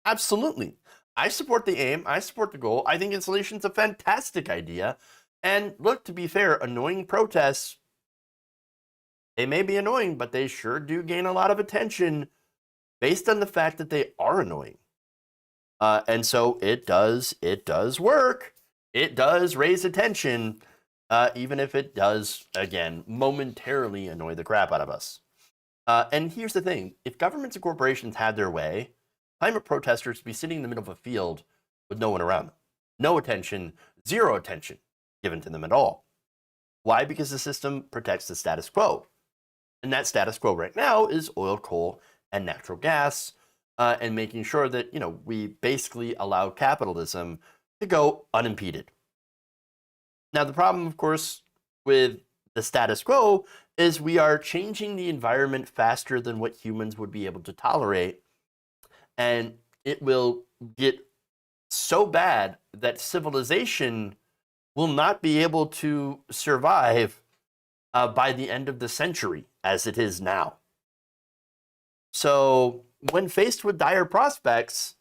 Absolutely. I support the aim. I support the goal. I think insulation's a fantastic idea. And look, to be fair, annoying protests, they may be annoying, but they sure do gain a lot of attention based on the fact that they are annoying. And so it does work. It does raise attention, even if it does, again, momentarily annoy the crap out of us. And here's the thing. If governments and corporations had their way, climate protesters would be sitting in the middle of a field with no one around them. No attention, zero attention given to them at all. Why? Because the system protects the status quo. And that status quo right now is oil, coal, and natural gas, and making sure that, we basically allow capitalism to go unimpeded. Now, the problem, of course, with the status quo is we are changing the environment faster than what humans would be able to tolerate. And it will get so bad that civilization will not be able to survive by the end of the century as it is now. So when faced with dire prospects,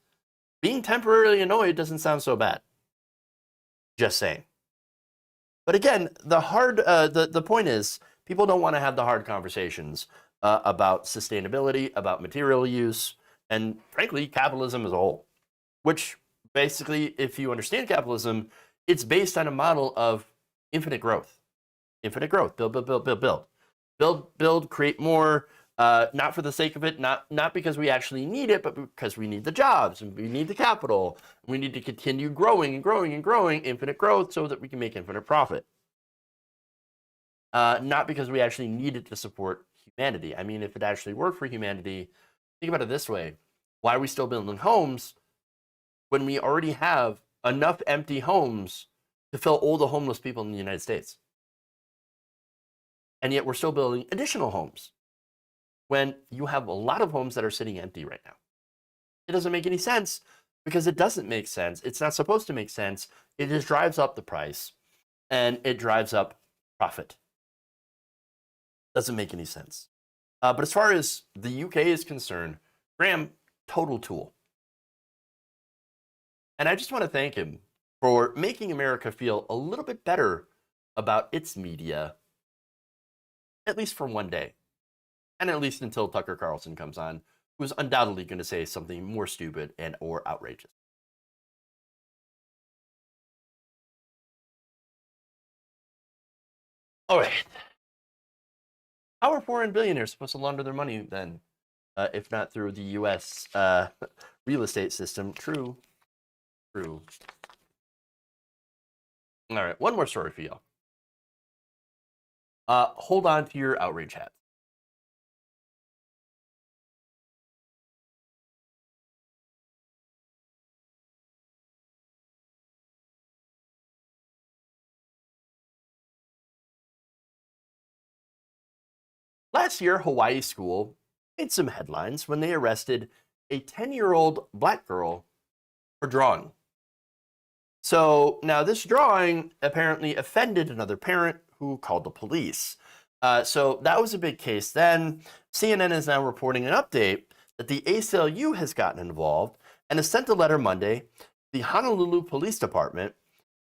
being temporarily annoyed doesn't sound so bad. Just saying. But again, the point is, people don't want to have the hard conversations about sustainability, about material use, and frankly, capitalism as a whole. Which basically, if you understand capitalism, it's based on a model of infinite growth. Infinite growth. Build, build, build, build, build. Build, build, create more, not for the sake of it, not because we actually need it, but because we need the jobs, and we need the capital. We need to continue growing and growing and growing, infinite growth, so that we can make infinite profit. Not because we actually need it to support humanity. I mean, if it actually worked for humanity, think about it this way. Why are we still building homes when we already have enough empty homes to fill all the homeless people in the United States? And yet we're still building additional homes when you have a lot of homes that are sitting empty right now. It doesn't make any sense because it doesn't make sense. It's not supposed to make sense. It just drives up the price and it drives up profit. Doesn't make any sense. But as far as the UK is concerned, Graham, total tool. And I just want to thank him for making America feel a little bit better about its media, at least for one day, and at least until Tucker Carlson comes on, who's undoubtedly going to say something more stupid and or outrageous. All right. How are foreign billionaires supposed to launder their money then, if not through the U.S. Real estate system? True. True. All right, one more story for y'all. Hold on to your outrage hat. Last year, Hawaii school made some headlines when they arrested a 10-year-old black girl for drawing. So now this drawing apparently offended another parent who called the police. So that was a big case then. CNN is now reporting an update that the ACLU has gotten involved and has sent a letter Monday to the Honolulu Police Department,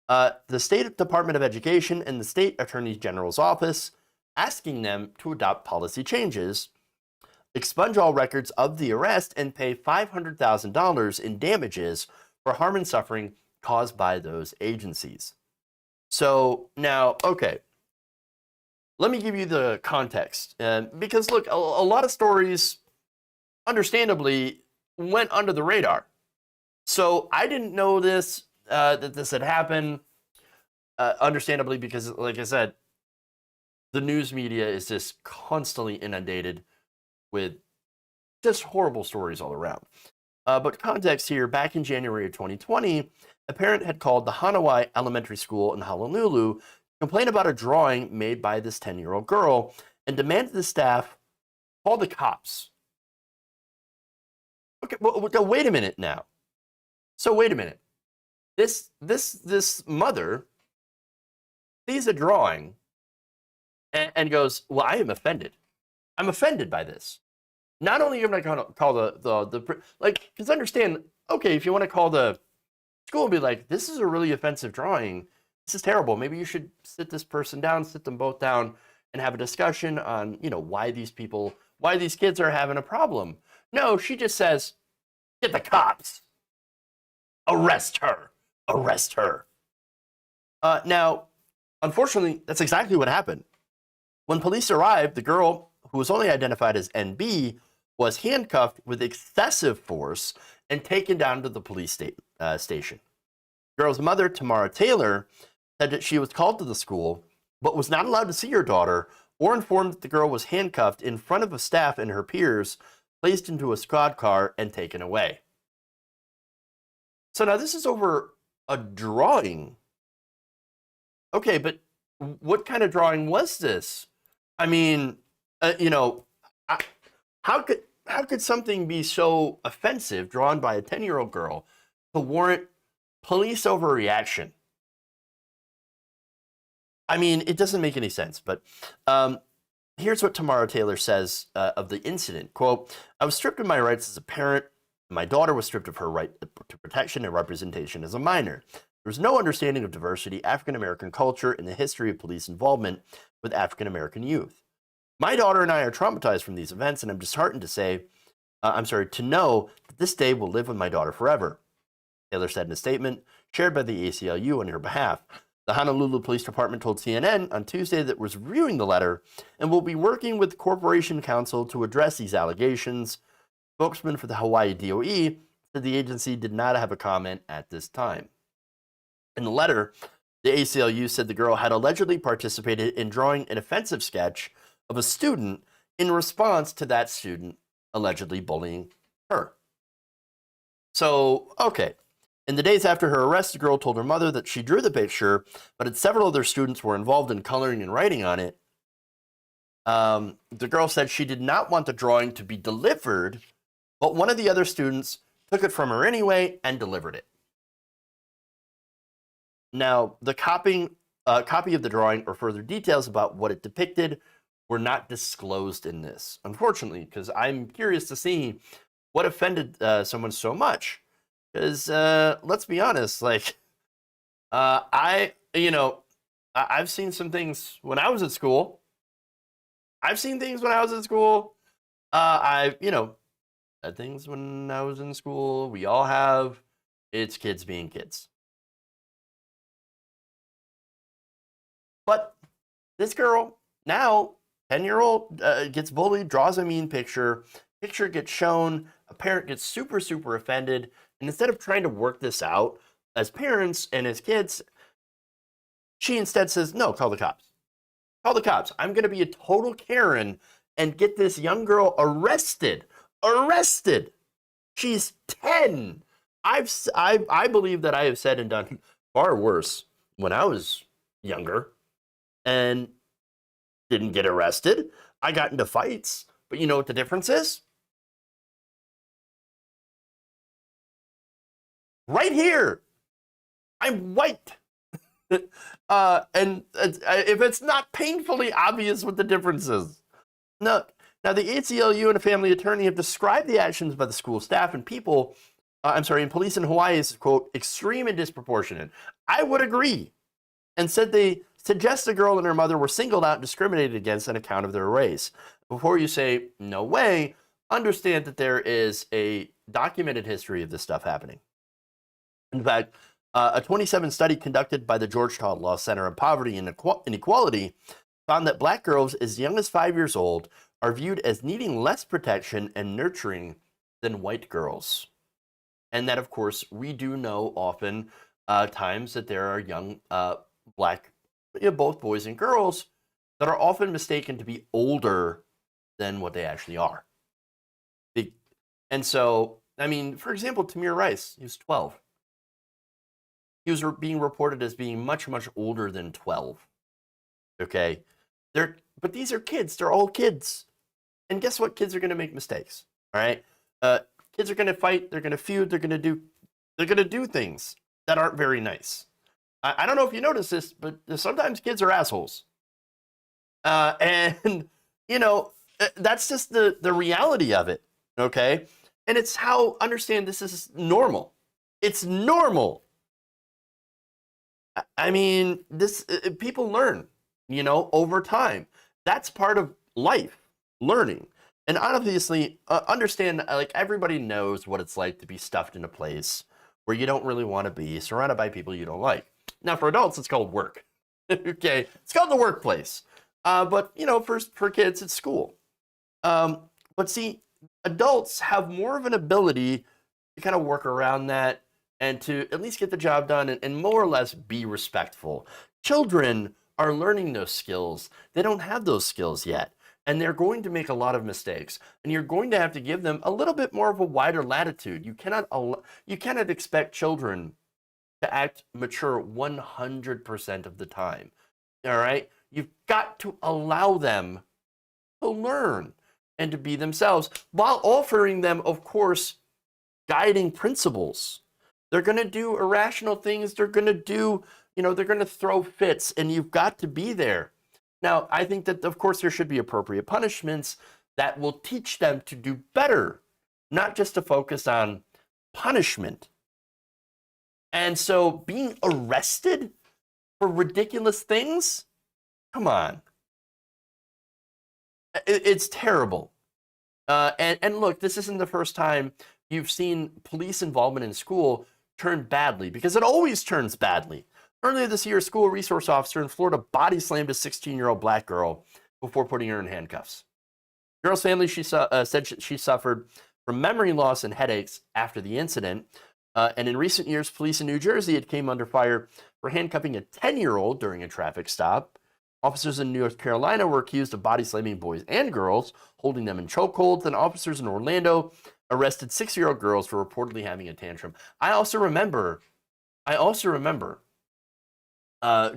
the State Department of Education, and the State Attorney General's office, asking them to adopt policy changes, expunge all records of the arrest, and pay $500,000 in damages for harm and suffering caused by those agencies. So now, okay, let me give you the context. Because look, a lot of stories, understandably, went under the radar. So I didn't know this, that this had happened, understandably, because like I said, the news media is just constantly inundated with just horrible stories all around. But context here, back in January of 2020, a parent had called the Hanawai Elementary School in Honolulu to complain about a drawing made by this 10-year-old girl and demanded the staff call the cops. Okay, well, wait a minute now. So wait a minute. This mother sees a drawing and goes, well, I am offended. I'm offended by this. Not only am I going to call the like, because understand, okay, if you want to call the school and be like, this is a really offensive drawing, this is terrible, maybe you should sit this person down, sit them both down, and have a discussion on, you know, why these kids are having a problem. No, she just says, get the cops. Arrest her. Arrest her. Now, unfortunately, that's exactly what happened. When police arrived, the girl, who was only identified as NB, was handcuffed with excessive force and taken down to the police station. The girl's mother, Tamara Taylor, said that she was called to the school, but was not allowed to see her daughter or informed that the girl was handcuffed in front of a staff and her peers, placed into a squad car, and taken away. So now this is over a drawing. Okay, but what kind of drawing was this? I mean, you know, how could something be so offensive drawn by a 10-year-old girl to warrant police overreaction? I mean, it doesn't make any sense. But here's what Tamara Taylor says of the incident. Quote, I was stripped of my rights as a parent. My daughter was stripped of her right to protection and representation as a minor. There was no understanding of diversity, African-American culture, and the history of police involvement with African-American youth. My daughter and I are traumatized from these events, and I'm disheartened to know that this day will live with my daughter forever, Taylor said in a statement shared by the ACLU on her behalf. The Honolulu Police Department told CNN on Tuesday that it was reviewing the letter and will be working with Corporation Counsel to address these allegations. Spokesman for the Hawaii DOE said the agency did not have a comment at this time. In the letter, the ACLU said the girl had allegedly participated in drawing an offensive sketch of a student in response to that student allegedly bullying her. So, okay. In the days after her arrest, the girl told her mother that she drew the picture, but that several other students were involved in coloring and writing on it. The girl said she did not want the drawing to be delivered, but one of the other students took it from her anyway and delivered it. Now, the copy of the drawing or further details about what it depicted were not disclosed in this, unfortunately, because I'm curious to see what offended someone so much. Because let's be honest, like I've seen some things when I was at school. Had things when I was in school. We all have. It's kids being kids. But this girl, now 10-year-old, gets bullied, draws a mean picture. Picture gets shown. A parent gets super, super offended. And instead of trying to work this out as parents and as kids, she instead says, no, call the cops. Call the cops. I'm going to be a total Karen and get this young girl arrested. Arrested. She's 10. I believe that I have said and done far worse when I was younger and didn't get arrested. I got into fights. But you know what the difference is? Right here, I'm white. And if it's not painfully obvious what the difference is. Now the ACLU and a family attorney have described the actions by the school staff and and police in Hawaii as, quote, extreme and disproportionate. I would agree. And said they suggest the girl and her mother were singled out and discriminated against on account of their race. Before you say, no way, understand that there is a documented history of this stuff happening. In fact, a 2017 study conducted by the Georgetown Law Center on Poverty and Inequality found that black girls as young as 5 years old are viewed as needing less protection and nurturing than white girls. And that, of course, we do know often times that there are young black, both boys and girls, that are often mistaken to be older than what they actually are. And so, I mean, for example, Tamir Rice, he was 12. He was being reported as being much, much older than 12. Okay? But these are kids. They're all kids. And guess what? Kids are going to make mistakes. All right? Kids are going to fight. They're going to feud. They're going to do things that aren't very nice. I don't know if you notice this, but sometimes kids are assholes. And, that's just the reality of it. Okay? And it's understand this is normal. It's normal. I mean, people learn, over time. That's part of life, learning. And obviously, understand, like, everybody knows what it's like to be stuffed in a place where you don't really want to be, surrounded by people you don't like. Now, for adults, it's called work. Okay? It's called the workplace. But, for kids, it's school. But see, adults have more of an ability to kind of work around that and to at least get the job done and more or less be respectful. Children are learning those skills. They don't have those skills yet. And they're going to make a lot of mistakes. And you're going to have to give them a little bit more of a wider latitude. You cannot expect children to act mature 100% of the time. All right? You've got to allow them to learn and to be themselves while offering them, of course, guiding principles. They're going to do irrational things. They're going to do, they're going to throw fits, and you've got to be there. Now, I think that, of course, there should be appropriate punishments that will teach them to do better, not just to focus on punishment. And so being arrested for ridiculous things, come on. It's terrible. And look, this isn't the first time you've seen police involvement in school turn badly, because it always turns badly. Earlier this year, a school resource officer in Florida body slammed a 16-year-old black girl before putting her in handcuffs. The girl's family said she suffered from memory loss and headaches after the incident. And in recent years, police in New Jersey had came under fire for handcuffing a 10-year-old during a traffic stop. Officers in North Carolina were accused of body slamming boys and girls, holding them in chokeholds. And officers in Orlando arrested 6-year-old girls for reportedly having a tantrum. I also remember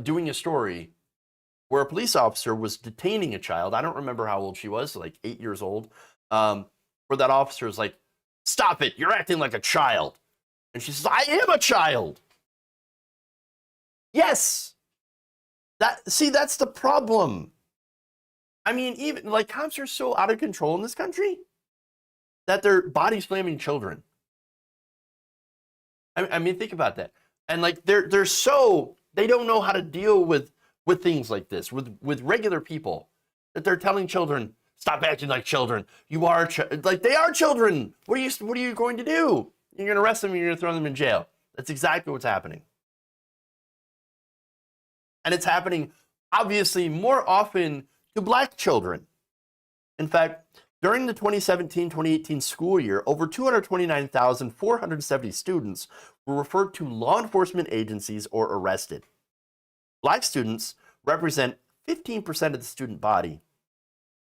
doing a story where a police officer was detaining a child. I don't remember how old she was, like 8 years old. Where that officer was like, "Stop it, you're acting like a child." And she says, "I am a child." Yes. That's the problem. I mean, even like cops are so out of control in this country that they're body slamming children. I mean, think about that. And like they're so, they don't know how to deal with things like this, with regular people, that they're telling children, "Stop acting like children. You are like they are children. What are you going to do? You're going to arrest them and you're going to throw them in jail." That's exactly what's happening. And it's happening, obviously, more often to black children. In fact, during the 2017-2018 school year, over 229,470 students were referred to law enforcement agencies or arrested. Black students represent 15% of the student body,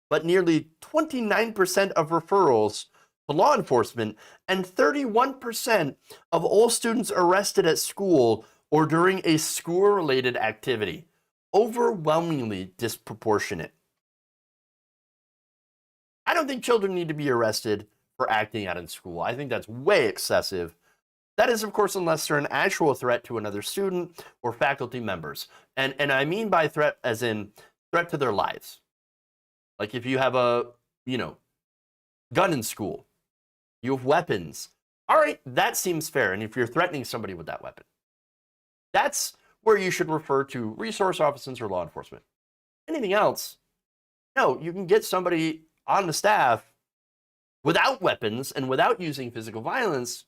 but nearly 29% of referrals to law enforcement and 31% of all students arrested at school or during a school-related activity. Overwhelmingly disproportionate. I don't think children need to be arrested for acting out in school. I think that's way excessive. That is, of course, unless they're an actual threat to another student or faculty members. And I mean by threat as in threat to their lives. Like if you have a, gun in school, you have weapons. All right, that seems fair. And if you're threatening somebody with that weapon, that's where you should refer to resource officers or law enforcement. Anything else? No, you can get somebody on the staff without weapons and without using physical violence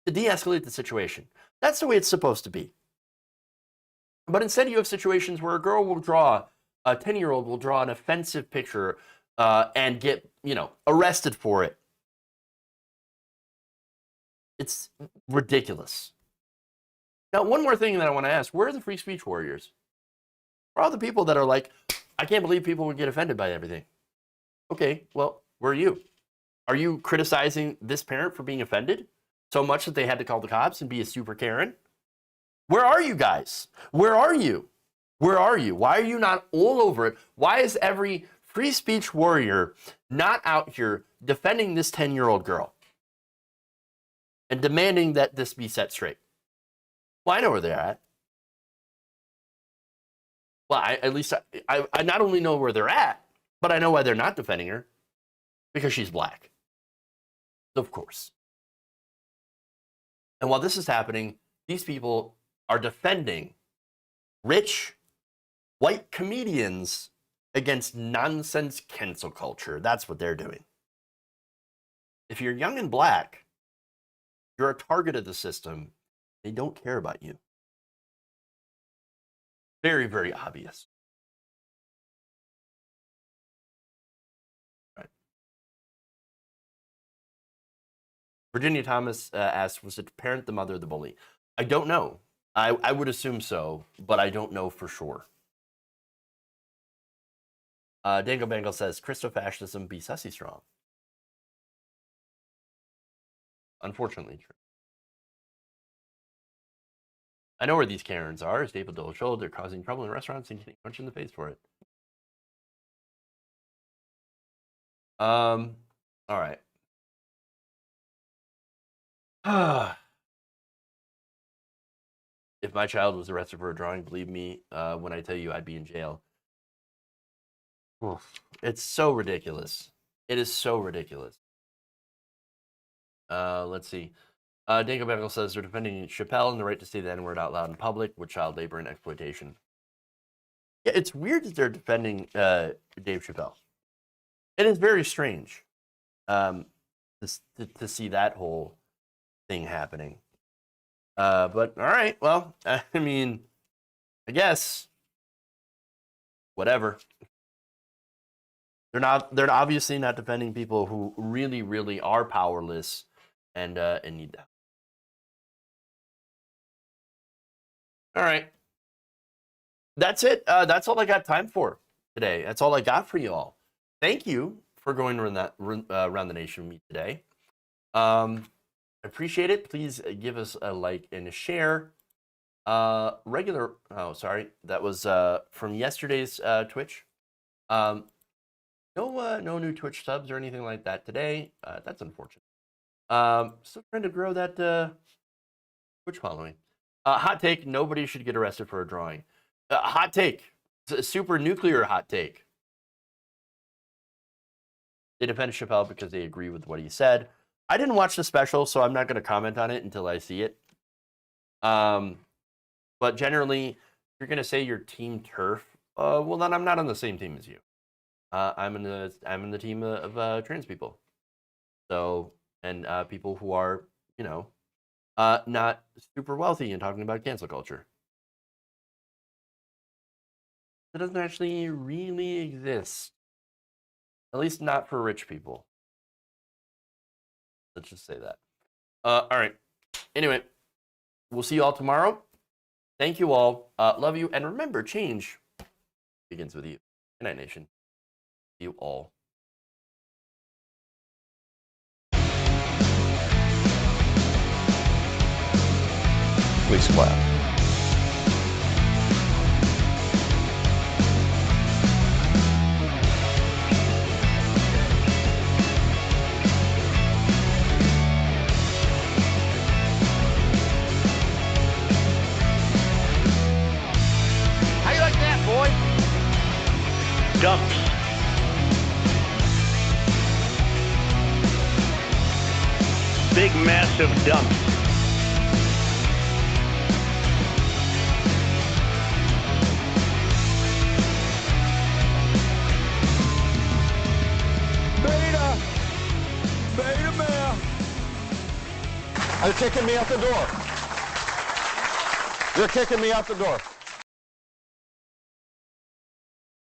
to de-escalate the situation. That's the way it's supposed to be. But instead you have situations where a 10-year-old will draw an offensive picture and get, arrested for it. It's ridiculous. Now, one more thing that I want to ask, where are the free speech warriors? Where are all the people that are like, "I can't believe people would get offended by everything"? Okay, well, where are you? Are you criticizing this parent for being offended so much that they had to call the cops and be a super Karen? Where are you guys? Where are you? Where are you? Why are you not all over it? Why is every free speech warrior not out here defending this 10-year-old girl and demanding that this be set straight? Well, I know where they're at. Well, at least I not only know where they're at, but I know why they're not defending her. Because she's black. Of course. And while this is happening, these people are defending rich, white comedians against nonsense cancel culture. That's what they're doing. If you're young and black, you're a target of the system. They don't care about you. Very, very obvious. Right. Virginia Thomas asks, was it parent, the mother, the bully? I don't know. I would assume so, but I don't know for sure. Dango Bangle says, Christofascism be sussy strong. Unfortunately true. I know where these Karens are. Staple Dole Show. They're causing trouble in restaurants and getting punched in the face for it. All right. If my child was arrested for a drawing, believe me when I tell you I'd be in jail. It's so ridiculous. It is so ridiculous. Let's see. Danko Beckel says they're defending Chappelle and the right to say the N-word out loud in public with child labor and exploitation. Yeah, it's weird that they're defending Dave Chappelle. It is very strange to see that whole thing happening. But all right, well, I mean, I guess whatever. They're obviously not defending people who really, really are powerless and need that. All right. That's it. That's all I got time for today. That's all I got for you all. Thank you for going around the nation with me today. I appreciate it. Please give us a like and a share. That was from yesterday's Twitch. No new Twitch subs or anything like that today. That's unfortunate. Still trying to grow that Twitch following. Hot take: nobody should get arrested for a drawing. Hot take. It's a super nuclear hot take. They defend Chappelle because they agree with what he said. I didn't watch the special, so I'm not going to comment on it until I see it. But generally, if you're going to say you're Team TERF, well, then I'm not on the same team as you. I'm in the team of trans people. So, and people who are, not super wealthy and talking about cancel culture. It doesn't actually really exist. At least not for rich people. Let's just say that. All right. Anyway, we'll see you all tomorrow. Thank you all. Love you. And remember, change begins with you. Good night, nation. See you all. Please clap. How you like that, boy? Dumps. Big, massive dumps. Beta male. They're kicking me out the door. They're kicking me out the door.